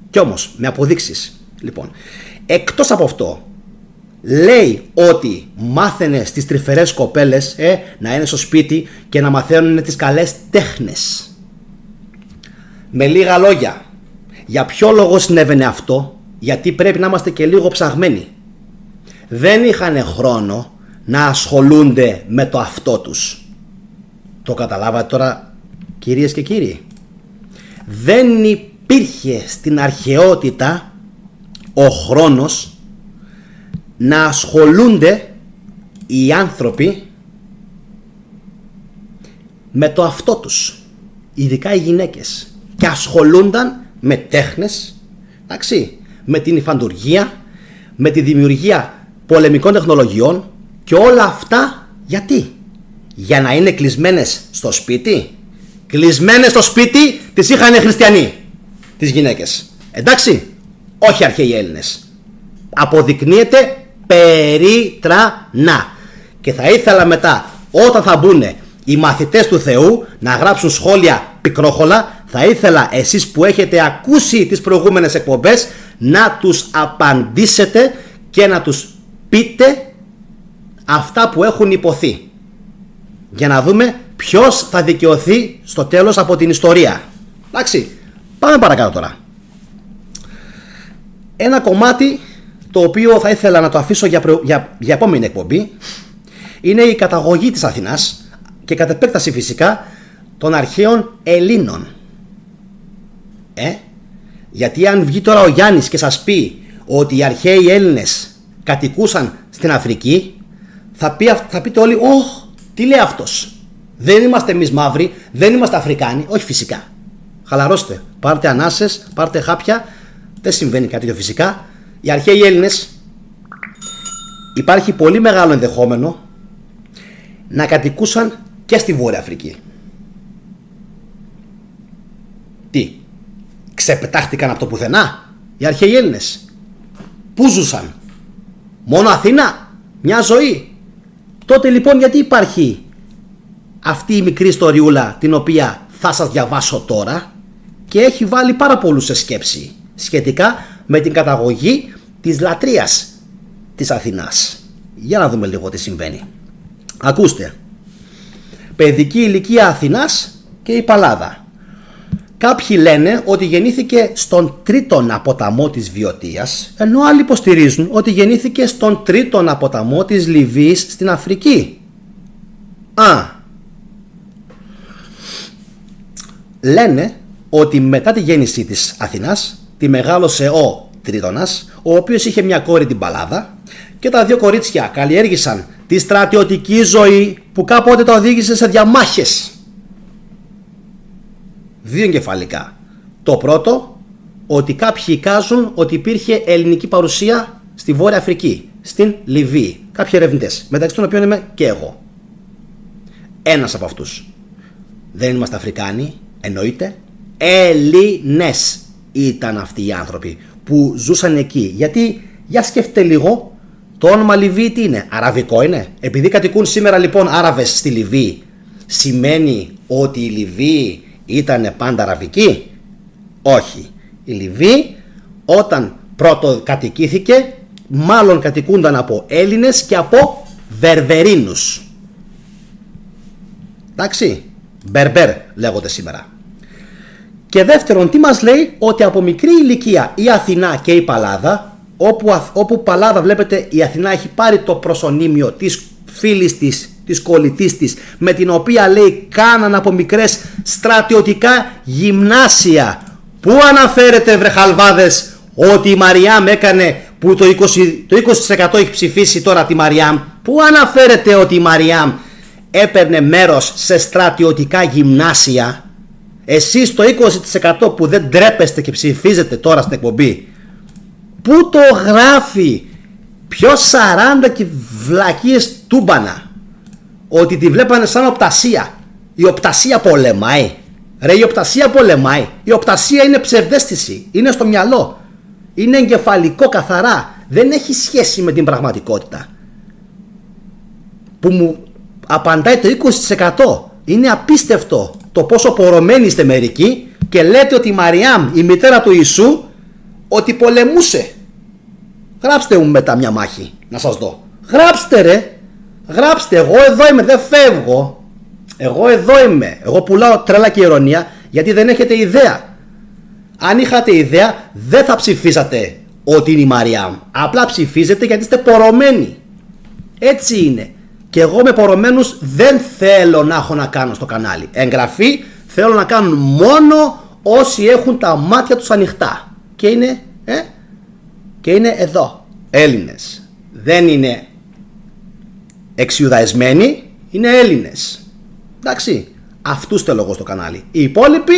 Κι όμως με αποδείξεις. Λοιπόν, εκτός από αυτό, λέει ότι μάθαινε στις τρυφερές κοπέλες να είναι στο σπίτι και να μαθαίνουν τις καλές τέχνες. Με λίγα λόγια, για ποιο λόγο συνέβαινε αυτό? Γιατί πρέπει να είμαστε και λίγο ψαγμένοι. Δεν είχαν χρόνο να ασχολούνται με το αυτό τους. Το καταλάβατε τώρα, κυρίες και κύριοι? Δεν υπήρχε στην αρχαιότητα ο χρόνος να ασχολούνται οι άνθρωποι με το αυτό τους, ειδικά οι γυναίκες, και ασχολούνταν με τέχνες, εντάξει, με την υφαντουργία, με τη δημιουργία πολεμικών τεχνολογιών και όλα αυτά γιατί? Για να είναι κλεισμένες στο σπίτι? Κλεισμένες στο σπίτι τις είχαν χριστιανοί τις γυναίκες, εντάξει, όχι αρχαίοι Έλληνες. Αποδεικνύεται περίτρανα. Και θα ήθελα μετά, όταν θα μπουν οι μαθητές του Θεού να γράψουν σχόλια πικρόχολα, θα ήθελα εσείς που έχετε ακούσει τις προηγούμενες εκπομπές να τους απαντήσετε και να τους πείτε αυτά που έχουν υποθεί, για να δούμε ποιος θα δικαιωθεί στο τέλος από την ιστορία. Εντάξει, πάμε παρακάτω τώρα. Ένα κομμάτι το οποίο θα ήθελα να το αφήσω για επόμενη εκπομπή είναι η καταγωγή της Αθηνάς και κατ' επέκταση φυσικά των αρχαίων Ελλήνων. Γιατί αν βγει τώρα ο Γιάννης και σας πει ότι οι αρχαίοι Έλληνες κατοικούσαν στην Αφρική, θα πείτε όλοι, τι λέει αυτός? Δεν είμαστε εμείς μαύροι, δεν είμαστε Αφρικάνοι. Όχι, φυσικά. Χαλαρώστε, πάρτε ανάσες, πάρτε χάπια. Δεν συμβαίνει κάτι τέτοιο φυσικά. Οι αρχαίοι Έλληνες, υπάρχει πολύ μεγάλο ενδεχόμενο να κατοικούσαν και στη Βόρεια Αφρική. Τι, ξεπετάχτηκαν από το πουθενά οι αρχαίοι Έλληνες? Πού ζούσαν? Μόνο Αθήνα? Μια ζωή? Τότε λοιπόν γιατί υπάρχει αυτή η μικρή ιστοριούλα την οποία θα σας διαβάσω τώρα και έχει βάλει πάρα πολλούς σε σκέψη σχετικά με την καταγωγή της λατρείας της Αθηνάς. Για να δούμε λίγο τι συμβαίνει. Ακούστε. Παιδική ηλικία Αθηνάς και η Παλάδα. Κάποιοι λένε ότι γεννήθηκε στον τρίτον ποταμό της Βιωτίας, ενώ άλλοι υποστηρίζουν ότι γεννήθηκε στον τρίτον ποταμό της Λιβύης στην Αφρική. Λένε ότι μετά τη γέννησή της Αθηνάς τη μεγάλωσε ο τρίτονας, ο οποίος είχε μια κόρη, την Παλάδα, και τα δύο κορίτσια καλλιέργησαν τη στρατιωτική ζωή που κάποτε τα οδήγησε σε διαμάχες. Δύο εγκεφαλικά. Το πρώτο, ότι κάποιοι εικάζουν ότι υπήρχε ελληνική παρουσία στη Βόρεια Αφρική, στην Λιβύη. Κάποιοι ερευνητές, μεταξύ των οποίων είμαι και εγώ. Ένας από αυτούς. Δεν είμαστε Αφρικάνοι, εννοείται. Έλληνες ήταν αυτοί οι άνθρωποι που ζούσαν εκεί. Γιατί, για σκεφτείτε λίγο, το όνομα Λιβύη τι είναι, αραβικό είναι? Επειδή κατοικούν σήμερα λοιπόν Άραβες στη Λιβύη, σημαίνει ότι η Λιβύη ήταν πάντα αραβική? Όχι. Η Λιβύη όταν πρώτο κατοικήθηκε, μάλλον κατοικούνταν από Έλληνες και από Βερβερίνους. Εντάξει, Μπερμπέρ λέγονται σήμερα. Και δεύτερον, τι μας λέει? Ότι από μικρή ηλικία η Αθηνά και η Παλάδα, όπου Παλάδα βλέπετε η Αθηνά έχει πάρει το προσωνύμιο της φίλης της κολλητής της, με την οποία λέει κάναν από μικρές στρατιωτικά γυμνάσια. Πού αναφέρεται, βρε χαλβάδες, ότι η Μαριάμ έκανε, που το 20% έχει ψηφίσει τώρα τη Μαριάμ, πού αναφέρεται ότι η Μαριάμ έπαιρνε μέρος σε στρατιωτικά γυμνάσια? Εσείς το 20% που δεν τρέπεστε και ψηφίζετε τώρα στην εκπομπή, πού το γράφει? Ποιο 40 και βλακίες τούμπανα? Ότι τη βλέπανε σαν οπτασία. Η οπτασία πολεμάει? Ρε, η οπτασία πολεμάει? Η οπτασία είναι ψευδαίσθηση, είναι στο μυαλό, είναι εγκεφαλικό καθαρά, δεν έχει σχέση με την πραγματικότητα. Που μου απαντάει το 20%. Είναι απίστευτο το πόσο πορωμένοι είστε μερικοί και λέτε ότι η Μαριάμ, η μητέρα του Ιησού, ότι πολεμούσε. Γράψτε μου μετά μια μάχη να σας δω. Γράψτε ρε, γράψτε. Εγώ εδώ είμαι, δεν φεύγω. Εγώ εδώ είμαι. Εγώ πουλάω τρέλα και ηρωνία γιατί δεν έχετε ιδέα. Αν είχατε ιδέα δεν θα ψηφίσατε ότι είναι η Μαριάμ. Απλά ψηφίζετε γιατί είστε πορωμένοι. Έτσι είναι. Και εγώ με πορωμένους δεν θέλω να έχω να κάνω στο κανάλι. Εγγραφή θέλω να κάνουν μόνο όσοι έχουν τα μάτια τους ανοιχτά. Και είναι εδώ. Έλληνες. Δεν είναι εξιουδαισμένοι, είναι Έλληνες. Εντάξει. Αυτούς θέλω εγώ στο κανάλι. Οι υπόλοιποι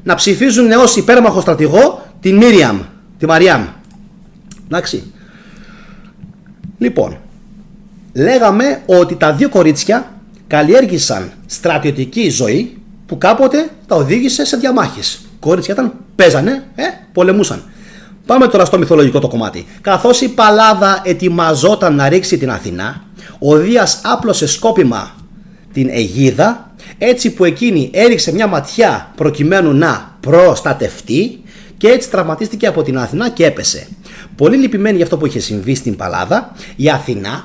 να ψηφίζουν ως υπέρμαχο στρατηγό την Μίριαμ, τη Μαριάμ. Εντάξει. Λοιπόν, λέγαμε ότι τα δύο κορίτσια καλλιέργησαν στρατιωτική ζωή που κάποτε τα οδήγησε σε διαμάχες. Κορίτσια ήταν, παίζανε, πολεμούσαν. Πάμε τώρα στο μυθολογικό το κομμάτι. Καθώς η Παλάδα ετοιμαζόταν να ρίξει την Αθηνά, ο Δίας άπλωσε σκόπιμα την αιγίδα, έτσι που εκείνη έριξε μια ματιά προκειμένου να προστατευτεί και έτσι τραυματίστηκε από την Αθηνά και έπεσε. Πολύ λυπημένη για αυτό που είχε συμβεί στην Παλάδα, η Αθηνά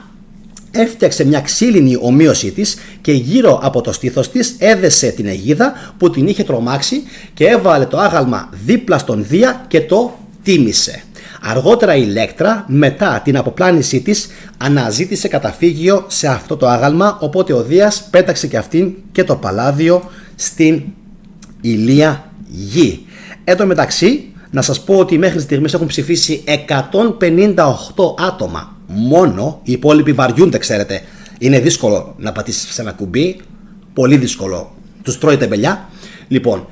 έφτιαξε μια ξύλινη ομοίωσή της και γύρω από το στήθος της έδεσε την αιγίδα που την είχε τρομάξει και έβαλε το άγαλμα δίπλα στον Δία και το τίμησε. Αργότερα η Ηλέκτρα, μετά την αποπλάνησή της, αναζήτησε καταφύγιο σε αυτό το άγαλμα, οπότε ο Δίας πέταξε και αυτήν και το παλάδιο στην ηλία γη. Εν τω μεταξύ, να σας πω ότι μέχρι στιγμής έχουν ψηφίσει 158 άτομα μόνο, οι υπόλοιποι βαριούνται, ξέρετε. Είναι δύσκολο να πατήσεις σε ένα κουμπί, πολύ δύσκολο, τους τρώει τεμπελιά. Λοιπόν,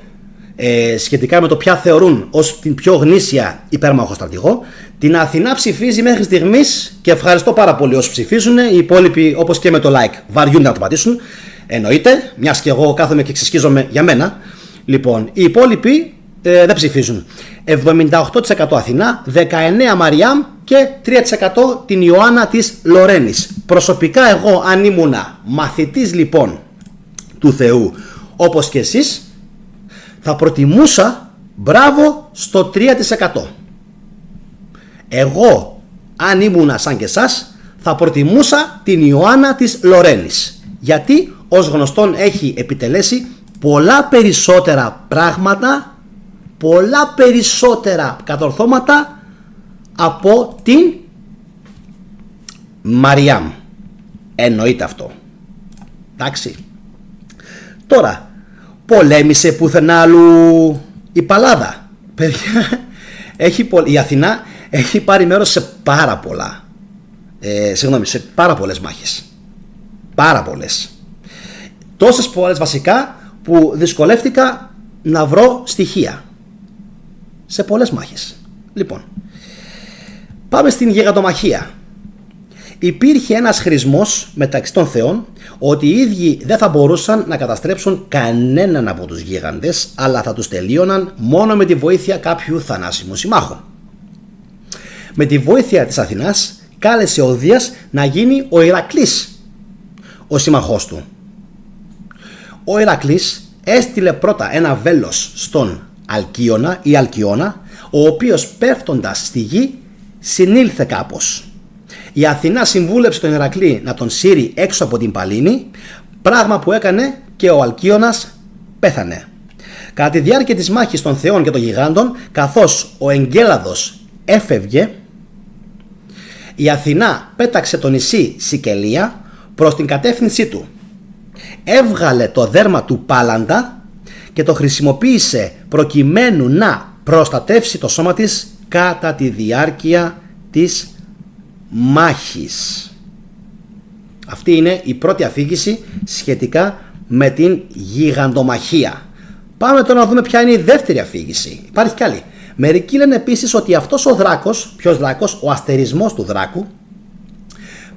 σχετικά με το ποια θεωρούν ως την πιο γνήσια υπέρμαχο στρατηγό, την Αθηνά ψηφίζει μέχρι στιγμής και ευχαριστώ πάρα πολύ όσους ψηφίζουν. Οι υπόλοιποι, όπως και με το like, βαριούνται να το πατήσουν. Εννοείται, μιας και εγώ κάθομαι και ξεσκίζομαι για μένα. Λοιπόν, οι υπόλοιποι δεν ψηφίζουν. 78% Αθηνά, 19% Μαριάμ και 3% την Ιωάννα της Λορένης. Προσωπικά εγώ, αν ήμουνα μαθητής λοιπόν του Θεού όπως και εσείς, θα προτιμούσα μπράβο στο 3%. Εγώ, αν ήμουνα σαν και εσάς, θα προτιμούσα την Ιωάννα της Λορένης. Γιατί ως γνωστόν έχει επιτελέσει πολλά περισσότερα πράγματα, πολλά περισσότερα κατορθώματα από την Μαριάμ. Εννοείται αυτό. Εντάξει. Τώρα, πολέμησε πουθενά άλλου η Παλάδα? Παιδιά, η Αθηνά έχει πάρει μέρος σε πάρα πολλά, σε πάρα πολλές μάχες. Πάρα πολλές. Τόσες πολλές βασικά που δυσκολεύτηκα να βρω στοιχεία. Σε πολλές μάχες. Λοιπόν, πάμε στην γιγαντομαχία. Υπήρχε ένας χρησμός μεταξύ των θεών ότι οι ίδιοι δεν θα μπορούσαν να καταστρέψουν κανέναν από τους γίγαντες, αλλά θα τους τελείωναν μόνο με τη βοήθεια κάποιου θανάσιμου συμμάχου. Με τη βοήθεια της Αθηνάς κάλεσε ο Δίας να γίνει ο Ηρακλής ο συμμαχός του. Ο Ηρακλής έστειλε πρώτα ένα βέλος στον Αλκίωνα ή Αλκιώνα, ο οποίος πέφτοντας στη γη συνήλθε κάπως. Η Αθηνά συμβούλεψε τον Ηρακλή να τον σύρει έξω από την Παλίνη, πράγμα που έκανε και ο Αλκίωνας πέθανε. Κατά τη διάρκεια της μάχης των θεών και των γιγάντων, καθώς ο Εγκέλαδος έφευγε, η Αθηνά πέταξε το νησί Σικελία προς την κατεύθυνσή του. Έβγαλε το δέρμα του Πάλαντα και το χρησιμοποίησε προκειμένου να προστατεύσει το σώμα της κατά τη διάρκεια της μάχης. Αυτή είναι η πρώτη αφήγηση σχετικά με την γιγαντομαχία. Πάμε τώρα να δούμε ποια είναι η δεύτερη αφήγηση. Υπάρχει κι άλλη. Μερικοί λένε επίσης ότι αυτός ο δράκος, ποιος δράκος, ο αστερισμός του δράκου,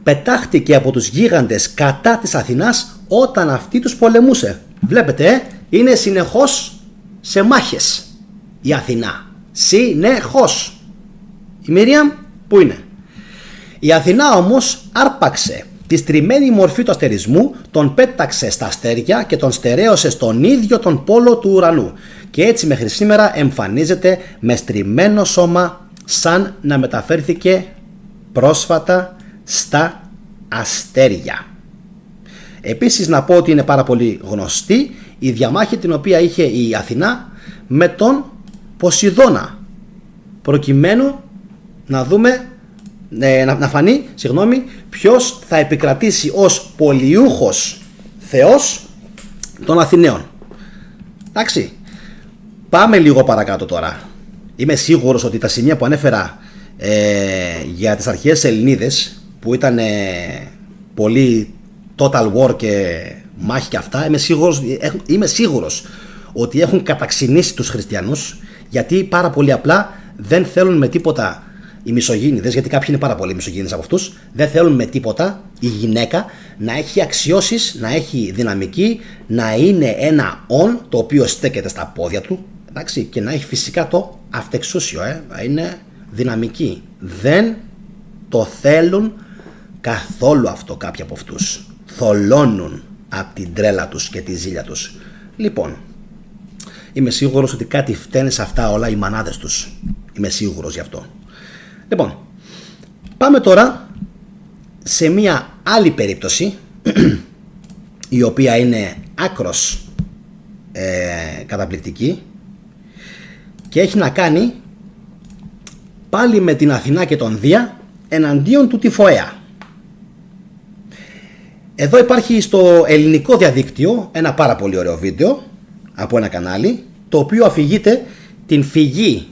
πετάχτηκε από τους γίγαντες κατά της Αθηνάς όταν αυτή τους πολεμούσε. Βλέπετε, είναι συνεχώς σε μάχες η Αθηνά. Συνεχώς. Η Μίριαμ που είναι? Η Αθηνά όμως άρπαξε τη στριμμένη μορφή του αστερισμού, τον πέταξε στα αστέρια και τον στερέωσε στον ίδιο τον πόλο του ουρανού. Και έτσι μέχρι σήμερα εμφανίζεται με στριμμένο σώμα, σαν να μεταφέρθηκε πρόσφατα στα αστέρια. Επίσης να πω ότι είναι πάρα πολύ γνωστή η διαμάχη την οποία είχε η Αθηνά με τον Ποσειδώνα, προκειμένου να δούμε, να φανεί ποιος θα επικρατήσει ως πολιούχος θεός των Αθηναίων. Εντάξει, πάμε λίγο παρακάτω τώρα. Είμαι σίγουρος ότι τα σημεία που ανέφερα για τις αρχαίες Ελληνίδες, που ήταν πολύ total war και μάχη και αυτά, είμαι σίγουρος ότι έχουν καταξυνήσει τους χριστιανούς, γιατί πάρα πολύ απλά δεν θέλουν με τίποτα οι μισογίνηδες, γιατί κάποιοι είναι πάρα πολύ μισογίνηδες από αυτούς, δεν θέλουν με τίποτα η γυναίκα να έχει αξιώσεις, να έχει δυναμική, να είναι ένα ον το οποίο στέκεται στα πόδια του, εντάξει, και να έχει φυσικά το αυτεξούσιο, να είναι δυναμική. Δεν το θέλουν καθόλου αυτό κάποιοι από αυτούς. Θολώνουν από την τρέλα τους και τη ζήλια τους. Λοιπόν, είμαι σίγουρος ότι κάτι φταίνε σε αυτά όλα οι μανάδες τους. Είμαι σίγουρος γι' αυτό. Λοιπόν, πάμε τώρα σε μια άλλη περίπτωση η οποία είναι άκρος καταπληκτική και έχει να κάνει πάλι με την Αθηνά και τον Δία εναντίον του Τυφοέα. Εδώ υπάρχει στο ελληνικό διαδίκτυο ένα πάρα πολύ ωραίο βίντεο από ένα κανάλι, το οποίο αφηγείται την φυγή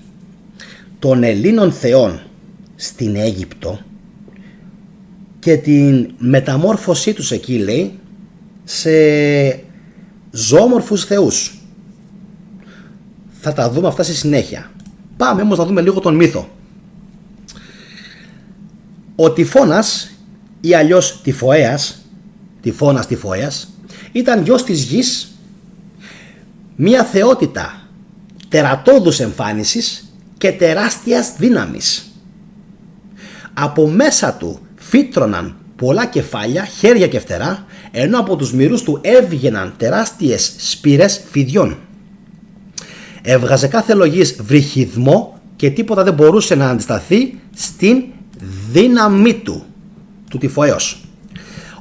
των Ελλήνων θεών στην Αίγυπτο και την μεταμόρφωσή τους εκεί, λέει, σε ζωόμορφους θεούς. Θα τα δούμε αυτά στη συνέχεια. Πάμε όμως να δούμε λίγο τον μύθο. Ο Τυφώνας ή αλλιώς Τυφώνας, ήταν γιος της γης, μια θεότητα τερατώδους εμφάνισης και τεράστιας δύναμης. Από μέσα του φύτρωναν πολλά κεφάλια, χέρια και φτερά, ενώ από τους μυρούς του έβγαιναν τεράστιες σπήρες φιδιών. Έβγαζε κάθε λογής βρυχιδμό και τίποτα δεν μπορούσε να αντισταθεί στην δύναμή του Τυφοέως.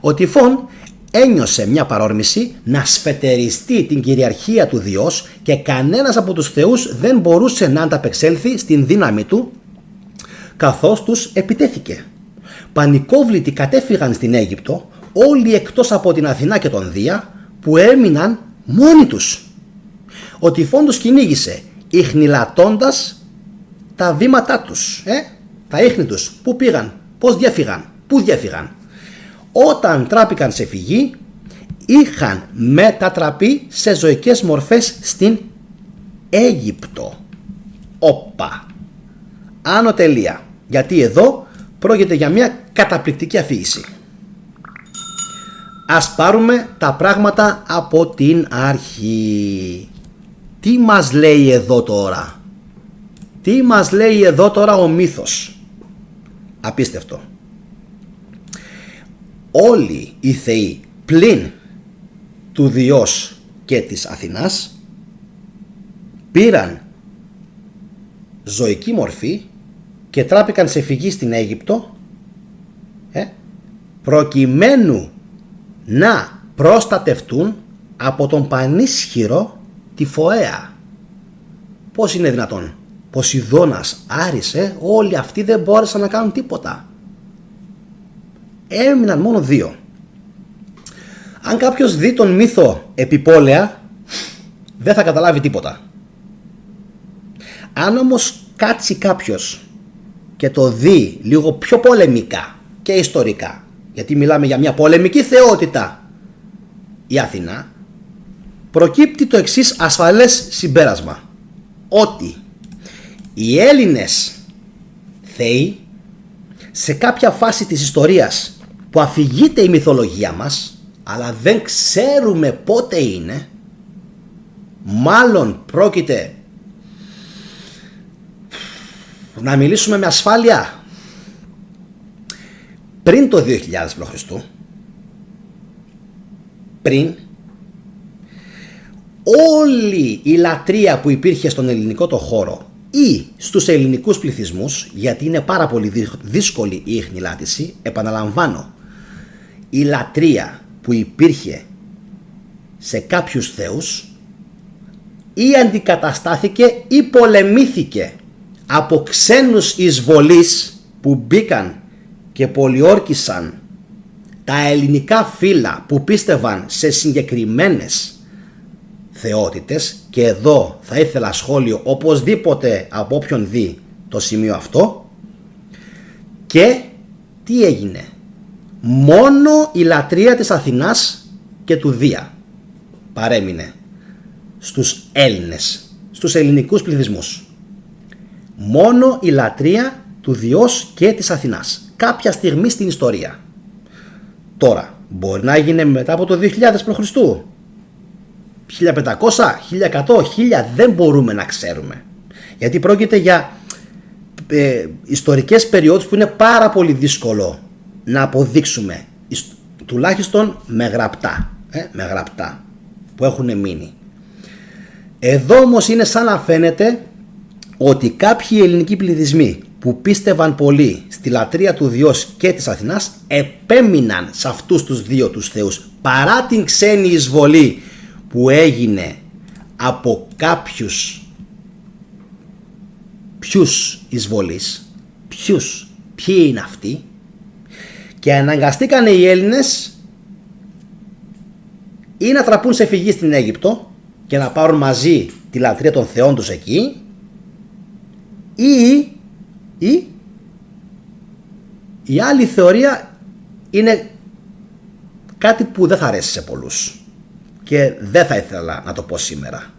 Ο Τυφών ένιωσε μια παρόρμηση να σφετεριστεί την κυριαρχία του Διός και κανένας από τους θεούς δεν μπορούσε να ανταπεξέλθει στην δύναμη του, καθώς τους επιτέθηκε. Πανικόβλητοι κατέφυγαν στην Αίγυπτο, όλοι εκτός από την Αθηνά και τον Δία, που έμειναν μόνοι τους. Ο Τυφών τους κυνήγησε, ιχνηλατώντας τα βήματά τους. τα ίχνη τους, πού πήγαν, πώς διέφυγαν, πού διέφυγαν. Όταν τράπηκαν σε φυγή, είχαν μετατραπεί σε ζωικές μορφές στην Αίγυπτο. Όπα. Άνω τελεία. Γιατί εδώ πρόκειται για μια καταπληκτική αφήγηση. Ας πάρουμε τα πράγματα από την αρχή. Τι μας λέει εδώ τώρα? Τι μας λέει εδώ τώρα ο μύθος? Απίστευτο. Όλοι οι θεοί πλην του Διός και της Αθηνάς πήραν ζωική μορφή και τράπηκαν σε φυγή στην Αίγυπτο προκειμένου να προστατευτούν από τον πανίσχυρο τη Φωέα. Πώς είναι δυνατόν? Ποσειδώνας, Άρης, όλοι αυτοί δεν μπόρεσαν να κάνουν τίποτα. Έμειναν μόνο 2. Αν κάποιος δει τον μύθο επιπόλαια, δεν θα καταλάβει τίποτα. Αν όμως κάτσει κάποιος και το δει λίγο πιο πολεμικά και ιστορικά, γιατί μιλάμε για μια πολεμική θεότητα η Αθηνά, προκύπτει το εξής ασφαλές συμπέρασμα, ότι οι Έλληνες θεοί σε κάποια φάση της ιστορίας που αφηγείται η μυθολογία μας, αλλά δεν ξέρουμε πότε είναι, μάλλον πρόκειται, να μιλήσουμε με ασφάλεια, πριν το 2000 π.Χ., πριν, όλη η λατρεία που υπήρχε στον ελληνικό το χώρο ή στους ελληνικούς πληθυσμούς, γιατί είναι πάρα πολύ δύσκολη η ιχνηλάτηση, επαναλαμβάνω, η λατρεία που υπήρχε σε κάποιους θεούς ή αντικαταστάθηκε ή πολεμήθηκε από ξένους εισβολείς που μπήκαν και πολιόρκησαν τα ελληνικά φύλλα που πίστευαν σε συγκεκριμένες θεότητες. Και εδώ θα ήθελα σχόλιο οπωσδήποτε από όποιον δει το σημείο αυτό. Και τι έγινε? Μόνο η λατρεία της Αθηνάς και του Δία παρέμεινε στους Έλληνες, στους ελληνικούς πληθυσμούς. Μόνο η λατρεία του Διός και της Αθηνάς κάποια στιγμή στην ιστορία. Τώρα μπορεί να έγινε μετά από το 2000 π.Χ., 1500, 1100, 1000, δεν μπορούμε να ξέρουμε, γιατί πρόκειται για ιστορικές περιόδους που είναι πάρα πολύ δύσκολο να αποδείξουμε, τουλάχιστον με γραπτά που έχουν μείνει. Εδώ όμως είναι σαν να φαίνεται ότι κάποιοι ελληνικοί πληθυσμοί που πίστευαν πολύ στη λατρεία του Διός και της Αθηνάς επέμειναν σε αυτούς τους δύο τους θεούς, παρά την ξένη εισβολή που έγινε από ποιους εισβολείς, ποιοι είναι αυτοί, και αναγκαστήκανε οι Έλληνες ή να τραπούν σε φυγή στην Αίγυπτο και να πάρουν μαζί τη λατρεία των θεών τους εκεί, ή η άλλη θεωρία είναι κάτι που δεν θα αρέσει σε πολλούς και δεν θα ήθελα να το πω σήμερα,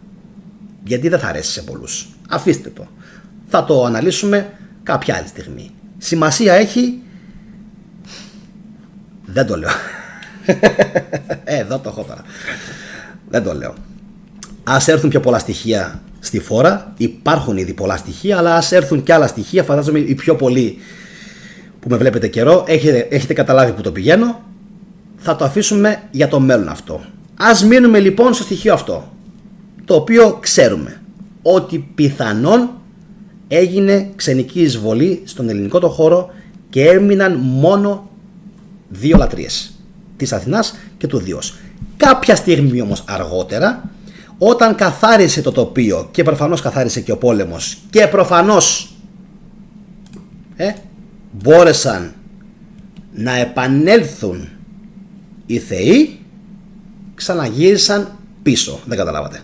γιατί δεν θα αρέσει σε πολλούς. Αφήστε το, θα το αναλύσουμε κάποια άλλη στιγμή. Σημασία έχει, δεν το λέω. Εδώ το έχω τώρα. Δεν το λέω. Ας έρθουν πιο πολλά στοιχεία στη φόρα. Υπάρχουν ήδη πολλά στοιχεία, αλλά ας έρθουν και άλλα στοιχεία. Φαντάζομαι οι πιο πολλοί που με βλέπετε καιρό έχετε καταλάβει που το πηγαίνω. Θα το αφήσουμε για το μέλλον αυτό. Ας μείνουμε λοιπόν στο στοιχείο αυτό, το οποίο ξέρουμε ότι πιθανόν έγινε ξενική εισβολή στον ελληνικό το χώρο και έμειναν μόνο δύο λατρείες, της Αθηνάς και του Διός. Κάποια στιγμή όμως αργότερα, όταν καθάρισε το τοπίο και προφανώς καθάρισε και ο πόλεμος και προφανώς μπόρεσαν να επανέλθουν οι θεοί, ξαναγύρισαν πίσω. Δεν καταλάβατε.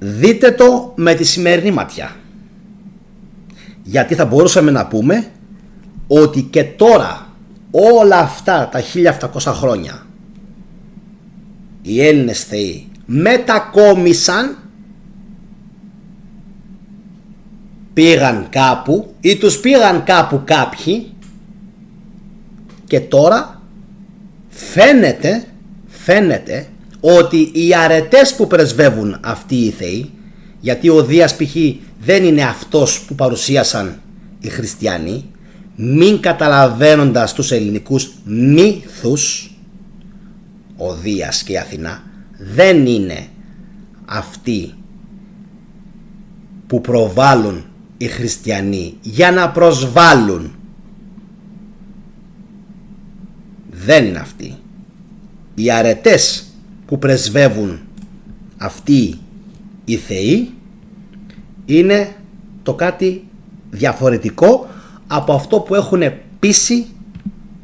δείτε το με τη σημερινή ματιά. Γιατί θα μπορούσαμε να πούμε ότι και τώρα όλα αυτά τα 1700 χρόνια οι Έλληνες θεοί μετακόμισαν, πήγαν κάπου ή τους πήγαν κάπου κάποιοι και τώρα φαίνεται ότι οι αρετές που πρεσβεύουν αυτοί οι θεοί, γιατί ο Δίας π.χ. δεν είναι αυτός που παρουσίασαν οι χριστιανοί, μην καταλαβαίνοντας τους ελληνικούς μύθους, ο Δίας και η Αθηνά δεν είναι αυτοί που προβάλλουν οι χριστιανοί για να προσβάλλουν. Δεν είναι αυτοί. Οι αρετές που πρεσβεύουν αυτοί οι θεοί είναι το κάτι διαφορετικό από αυτό που έχουν πείσει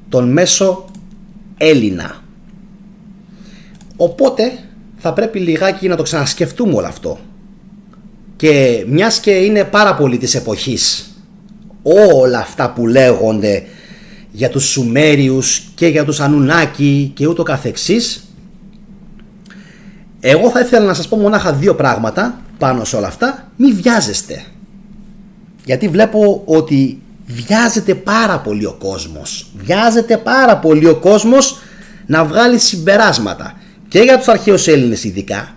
τον μέσο Έλληνα. Οπότε θα πρέπει λιγάκι να το ξανασκεφτούμε όλο αυτό. Και μιας και είναι πάρα πολύ της εποχής όλα αυτά που λέγονται για τους Σουμέριους και για τους Ανουνάκη και ούτω καθεξής, εγώ θα ήθελα να σας πω μονάχα δύο πράγματα πάνω σε όλα αυτά. Μη βιάζεστε, γιατί βλέπω ότι βιάζεται πάρα πολύ ο κόσμος. Βιάζεται πάρα πολύ ο κόσμος να βγάλει συμπεράσματα. Και για τους αρχαίους Έλληνες ειδικά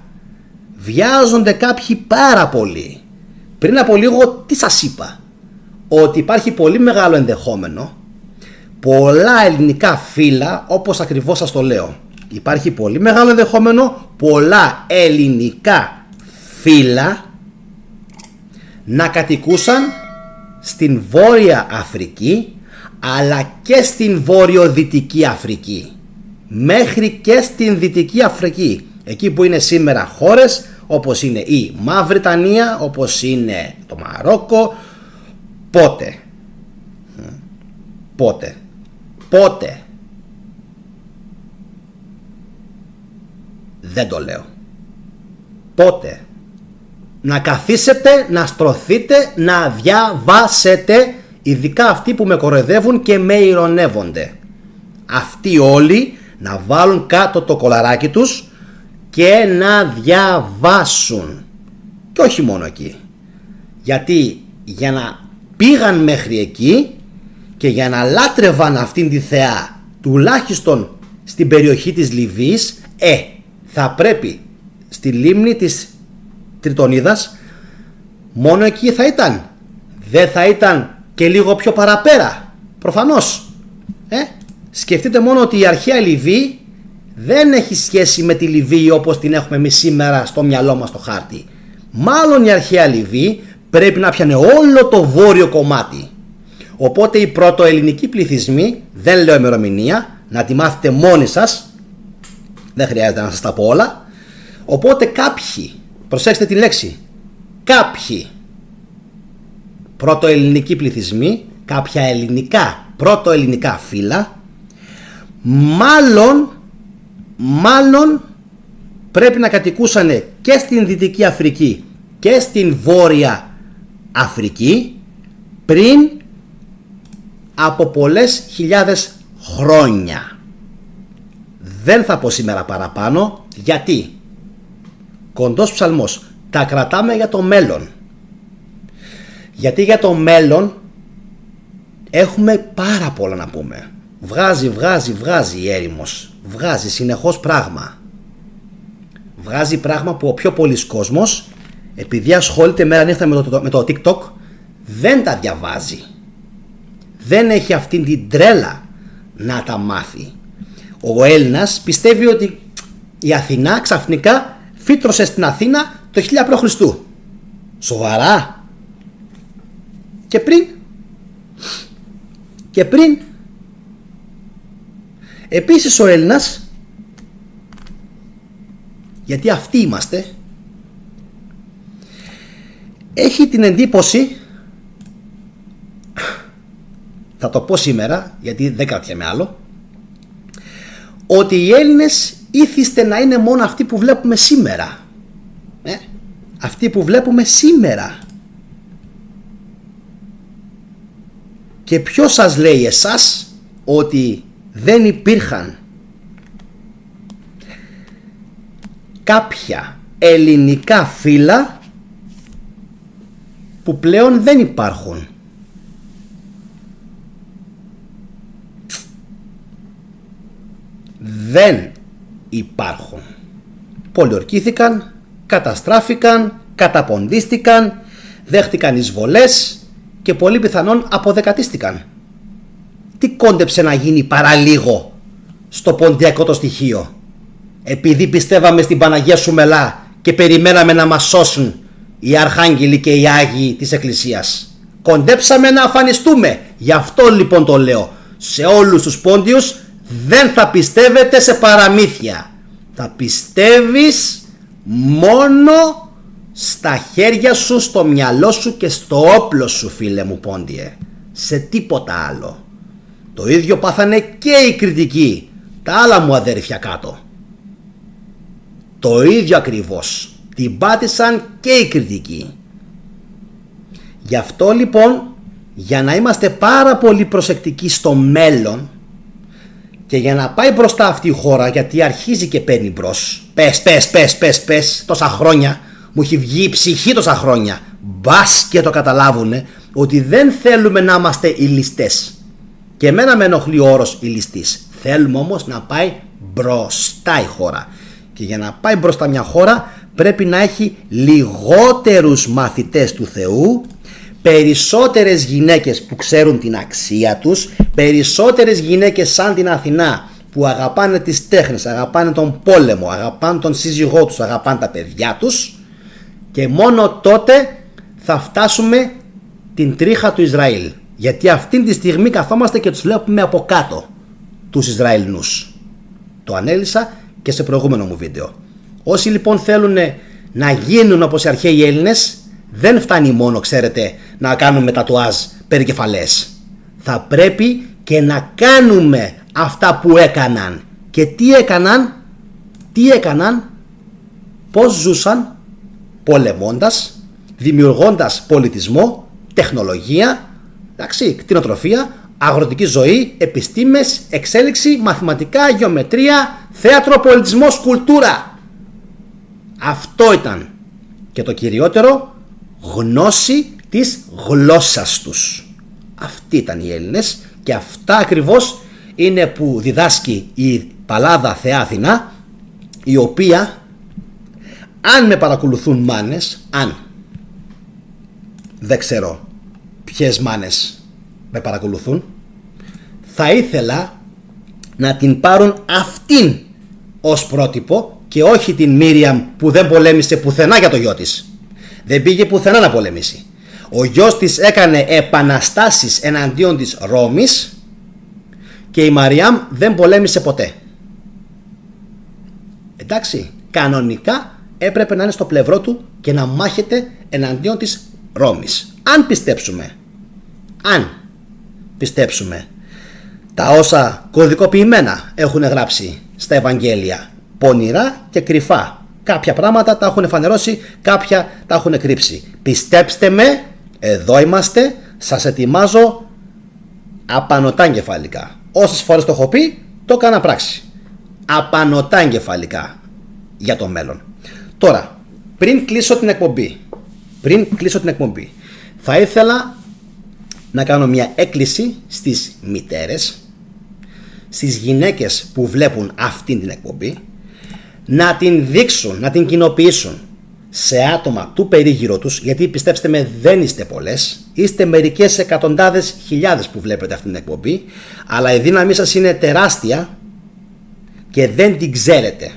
βιάζονται κάποιοι πάρα πολύ. Πριν από λίγο τι σας είπα? Ότι υπάρχει πολύ μεγάλο ενδεχόμενο πολλά ελληνικά φύλλα, όπως ακριβώς σας το λέω. Υπάρχει πολύ μεγάλο ενδεχόμενο πολλά ελληνικά φύλλα να κατοικούσαν στην Βόρεια Αφρική, αλλά και στην Βορειοδυτική Αφρική, μέχρι και στην Δυτική Αφρική, εκεί που είναι σήμερα χώρες όπως είναι η Μαυριτανία, όπως είναι το Μαρόκο. Πότε δεν το λέω. Πότε να καθίσετε, να στρωθείτε, να διαβάσετε, ειδικά αυτοί που με κοροϊδεύουν και με ειρωνεύονται. Αυτοί όλοι να βάλουν κάτω το κολαράκι τους και να διαβάσουν. Και όχι μόνο εκεί. Γιατί για να πήγαν μέχρι εκεί και για να λάτρευαν αυτήν τη θεά, τουλάχιστον στην περιοχή της Λιβύης, θα πρέπει στη λίμνη της Τριτονίδας, μόνο εκεί θα ήταν. Δεν θα ήταν και λίγο πιο παραπέρα? Προφανώς. Σκεφτείτε μόνο ότι η αρχαία Λιβύη δεν έχει σχέση με τη Λιβύη όπως την έχουμε εμείς σήμερα στο μυαλό μας στο χάρτη. Μάλλον η αρχαία Λιβύη πρέπει να πιανε όλο το βόρειο κομμάτι. Οπότε οι πρωτοελληνικοί πληθυσμοί, δεν λέω ημερομηνία, να τη μάθετε μόνοι σας, δεν χρειάζεται να σας τα πω όλα. Οπότε κάποιοι, προσέξτε τη λέξη, κάποιοι πρωτοελληνικοί πληθυσμοί, κάποια ελληνικά, πρωτοελληνικά φύλλα, μάλλον πρέπει να κατοικούσαν και στην Δυτική Αφρική και στην Βόρεια Αφρική πριν από πολλές χιλιάδες χρόνια. Δεν θα πω σήμερα παραπάνω, γιατί κοντός ψαλμός, τα κρατάμε για το μέλλον. Γιατί για το μέλλον έχουμε πάρα πολλά να πούμε. Βγάζει η έρημος. Βγάζει συνεχώς πράγμα. Βγάζει πράγμα που ο πιο πολλής κόσμος, επειδή ασχολείται μέρα νύχτα με το TikTok, δεν τα διαβάζει. Δεν έχει αυτήν την τρέλα να τα μάθει. Ο Έλληνας πιστεύει ότι η Αθηνά ξαφνικά φύτρωσε στην Αθήνα το 1000 π.Χ. Σοβαρά? Και πριν. Επίσης ο Έλληνας, γιατί αυτοί είμαστε, έχει την εντύπωση, θα το πω σήμερα γιατί δεν κρατιέμαι άλλο, ότι οι Έλληνες ήθιστε να είναι μόνο αυτοί που βλέπουμε σήμερα. Αυτοί που βλέπουμε σήμερα. Και ποιος σας λέει εσάς ότι δεν υπήρχαν κάποια ελληνικά φύλλα που πλέον δεν υπάρχουν? Δεν υπάρχουν. Πολιορκήθηκαν, καταστράφηκαν, καταποντίστηκαν, δέχτηκαν εισβολές και πολύ πιθανόν αποδεκατίστηκαν. Τι κόντεψε να γίνει παραλίγο στο ποντιακό το στοιχείο? Επειδή πιστεύαμε στην Παναγία Σουμελά και περιμέναμε να μας σώσουν οι Αρχάγγελοι και οι Άγιοι της Εκκλησίας. Κοντέψαμε να αφανιστούμε. Γι' αυτό λοιπόν το λέω σε όλους τους πόντιους: δεν θα πιστεύετε σε παραμύθια. Θα πιστεύεις μόνο στα χέρια σου, στο μυαλό σου και στο όπλο σου, φίλε μου πόντιε. Σε τίποτα άλλο. Το ίδιο πάθανε και οι κριτικοί, τα άλλα μου αδέρφια κάτω. Το ίδιο ακριβώς. Την πάτησαν και οι κριτικοί. Γι' αυτό λοιπόν, για να είμαστε πάρα πολύ προσεκτικοί στο μέλλον και για να πάει μπροστά αυτή η χώρα, γιατί αρχίζει και παίρνει μπρος. Πες, τόσα χρόνια. Μου έχει βγει η ψυχή τόσα χρόνια. Μπας και το καταλάβουνε ότι δεν θέλουμε να είμαστε οι ληστές. Και εμένα με ενοχλεί ο όρος οι ληστείς. Θέλουμε όμως να πάει μπροστά η χώρα. Και για να πάει μπροστά μια χώρα πρέπει να έχει λιγότερους μαθητές του Θεού, περισσότερες γυναίκες που ξέρουν την αξία τους, περισσότερες γυναίκες σαν την Αθηνά που αγαπάνε τις τέχνες, αγαπάνε τον πόλεμο, αγαπάνε τον σύζυγό τους, αγαπάνε τα παιδιά τους, και μόνο τότε θα φτάσουμε την τρίχα του Ισραήλ. Γιατί αυτή τη στιγμή καθόμαστε και τους βλέπουμε από κάτω, τους Ισραηλινούς. Το ανέλησα και σε προηγούμενο μου βίντεο. Όσοι λοιπόν θέλουν να γίνουν όπως οι αρχαίοι Έλληνες, δεν φτάνει μόνο, ξέρετε, να κάνουμε τατουάζ περικεφαλές. Θα πρέπει και να κάνουμε αυτά που έκαναν. Και τι έκαναν, πώς ζούσαν? Πολεμώντας, δημιουργώντας πολιτισμό, τεχνολογία, εντάξει, κτηνοτροφία, αγροτική ζωή, επιστήμες, εξέλιξη, μαθηματικά, γεωμετρία, θέατρο, πολιτισμός, κουλτούρα. Αυτό ήταν. Και το κυριότερο, γνώση της γλώσσας τους. Αυτοί ήταν οι Έλληνες και αυτά ακριβώς είναι που διδάσκει η Παλάδα Θεά Αθηνά, η οποία, αν με παρακολουθούν μάνες, δεν ξέρω ποιες μάνες με παρακολουθούν, θα ήθελα να την πάρουν αυτήν ως πρότυπο και όχι την Μίριαμ που δεν πολέμησε πουθενά για το γιο της. Δεν πήγε πουθενά να πολεμήσει. Ο γιος της έκανε επαναστάσεις εναντίον της Ρώμης και η Μαριάμ δεν πολέμησε ποτέ. Εντάξει, κανονικά έπρεπε να είναι στο πλευρό του και να μάχεται εναντίον της Ρώμης. Αν πιστέψουμε τα όσα κωδικοποιημένα έχουν γράψει στα Ευαγγέλια, πονηρά και κρυφά. Κάποια πράγματα τα έχουν φανερώσει, κάποια τα έχουν κρύψει. Πιστέψτε με, εδώ είμαστε, σας ετοιμάζω απανωτά εγκεφαλικά. Όσες φορές το έχω πει, το έκανα πράξη. Απανωτά εγκεφαλικά για το μέλλον. Τώρα, πριν κλείσω την εκπομπή, θα ήθελα να κάνω μια έκκληση στις μητέρες, στις γυναίκες που βλέπουν αυτήν την εκπομπή, να την δείξουν, να την κοινοποιήσουν σε άτομα του περίγυρου τους, γιατί πιστέψτε με δεν είστε πολλές, είστε μερικές εκατοντάδες χιλιάδες που βλέπετε αυτήν την εκπομπή, αλλά η δύναμή σας είναι τεράστια και δεν την ξέρετε.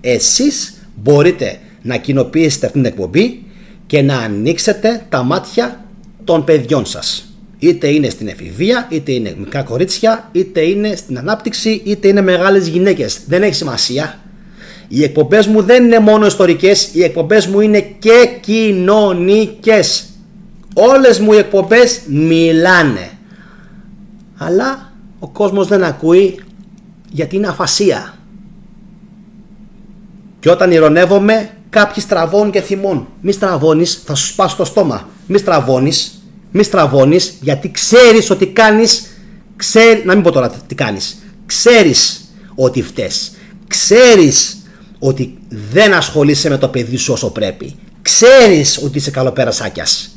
Εσείς μπορείτε να κοινοποιήσετε αυτήν την εκπομπή και να ανοίξετε τα μάτια των παιδιών σας. Είτε είναι στην εφηβεία, είτε είναι μικρά κορίτσια, είτε είναι στην ανάπτυξη, είτε είναι μεγάλες γυναίκες. Δεν έχει σημασία. Οι εκπομπές μου δεν είναι μόνο ιστορικές, οι εκπομπές μου είναι και κοινωνικές. Όλες μου οι εκπομπές μιλάνε. Αλλά ο κόσμος δεν ακούει γιατί είναι αφασία. Και όταν ειρωνεύομαι, κάποιοι στραβώνουν και θυμώνουν. Μη στραβώνεις, θα σου σπάσει το στόμα. Μη στραβώνεις, γιατί ξέρεις ότι κάνεις. Να μην πω τώρα τι κάνεις. Ξέρεις ότι φταίς. Ξέρεις ότι δεν ασχολείσαι με το παιδί σου όσο πρέπει. Ξέρεις ότι είσαι καλοπερασάκιας.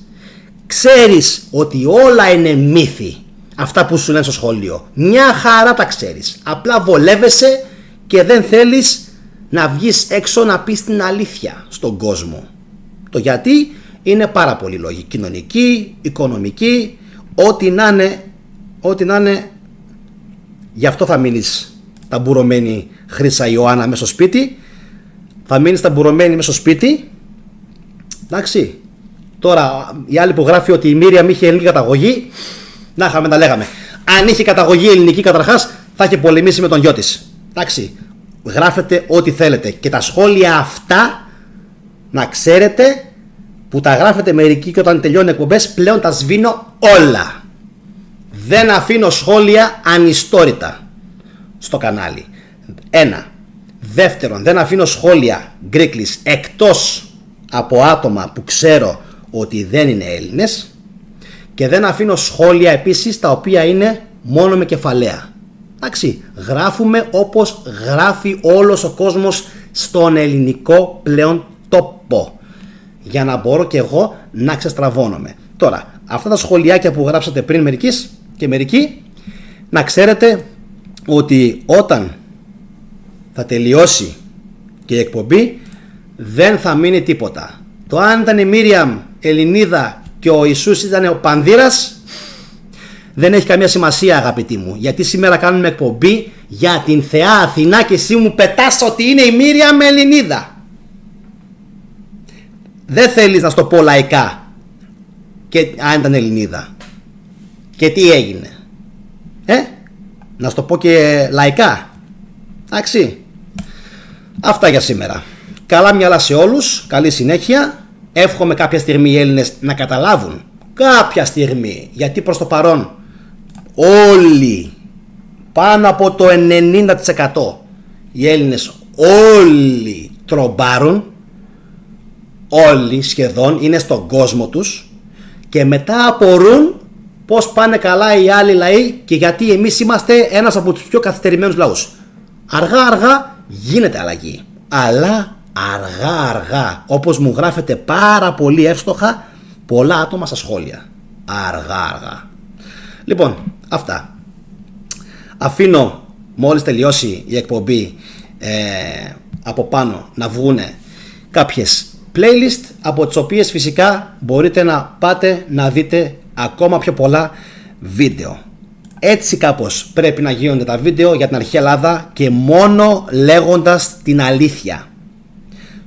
Ξέρεις ότι όλα είναι μύθι. Αυτά που σου λένε στο σχολείο. Μια χαρά τα ξέρεις. Απλά βολεύεσαι και δεν θέλεις να βγεις έξω να πεις την αλήθεια στον κόσμο. Το γιατί είναι πάρα πολλοί λόγοι. Κοινωνική, οικονομική, ό,τι να είναι. Γι' αυτό θα μείνεις ταμπουρωμένη Χρύσα Ιωάννα μέσα στο σπίτι. Θα μείνεις ταμπουρωμένη μέσα στο σπίτι. Εντάξει. Τώρα η άλλη που γράφει ότι η Μίριαμ είχε ελληνική καταγωγή. Να είχαμε, τα λέγαμε. Αν είχε καταγωγή ελληνική καταρχάς, θα είχε πολεμήσει με τον γιο της. Εντάξει. Γράφετε ό,τι θέλετε. Και τα σχόλια αυτά, να ξέρετε, που τα γράφετε μερικοί και όταν τελειώνουν εκπομπές, πλέον τα σβήνω όλα. Δεν αφήνω σχόλια ανιστόρητα στο κανάλι. Ένα. Δεύτερον, δεν αφήνω σχόλια γκρίκλις εκτός από άτομα που ξέρω ότι δεν είναι Έλληνες. Και δεν αφήνω σχόλια επίσης τα οποία είναι μόνο με κεφαλαία. Εντάξει, γράφουμε όπως γράφει όλος ο κόσμος στον ελληνικό πλέον τόπο, για να μπορώ και εγώ να ξεστραβώνομαι. Τώρα, αυτά τα σχολιάκια που γράψατε πριν μερικοί, να ξέρετε ότι όταν θα τελειώσει και η εκπομπή δεν θα μείνει τίποτα. Το αν ήταν η Μίριαμ Ελληνίδα και ο Ιησούς ήταν ο Πανδύρας δεν έχει καμία σημασία, αγαπητοί μου, γιατί σήμερα κάνουμε εκπομπή για την θεά Αθηνά και εσύ μου πετάς ότι είναι η Μίριαμ Ελληνίδα. Δεν θέλεις να στο πω λαϊκά και αν ήταν Ελληνίδα και τι έγινε, να στο πω και λαϊκά. Εντάξει. Αυτά για σήμερα. Καλά μυαλά σε όλους, καλή συνέχεια. Εύχομαι κάποια στιγμή οι Έλληνες να καταλάβουν, κάποια στιγμή, γιατί προς το παρόν όλοι, πάνω από το 90% οι Έλληνες όλοι τρομπάρουν, όλοι σχεδόν είναι στον κόσμο τους και μετά απορούν πως πάνε καλά οι άλλοι λαοί και γιατί εμείς είμαστε ένας από τους πιο καθυστερημένους λαούς. Αργά γίνεται αλλαγή, αλλά αργά, όπως μου γράφετε πάρα πολύ εύστοχα πολλά άτομα στα σχόλια. Αργά. Λοιπόν, αυτά. Αφήνω μόλις τελειώσει η εκπομπή από πάνω να βγούνε κάποιες playlist, από τις οποίες φυσικά μπορείτε να πάτε να δείτε ακόμα πιο πολλά βίντεο. Έτσι κάπως πρέπει να γίνονται τα βίντεο για την αρχαία Ελλάδα και μόνο λέγοντας την αλήθεια.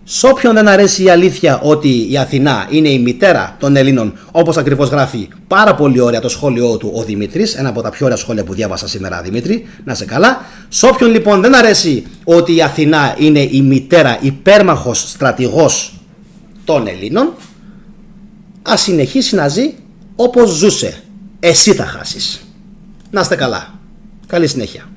Σ' όποιον δεν αρέσει η αλήθεια ότι η Αθηνά είναι η μητέρα των Ελλήνων, όπως ακριβώς γράφει πάρα πολύ ωραία το σχόλιο του ο Δημήτρης, ένα από τα πιο ωραία σχόλια που διάβασα σήμερα, Δημήτρη, να σε καλά. Σ' όποιον λοιπόν δεν αρέσει ότι η Αθηνά είναι η μητέρα, υπέρμαχος στρατηγός των Ελλήνων, ας συνεχίσει να ζει όπως ζούσε. Εσύ θα χάσεις. Να είστε καλά. Καλή συνέχεια.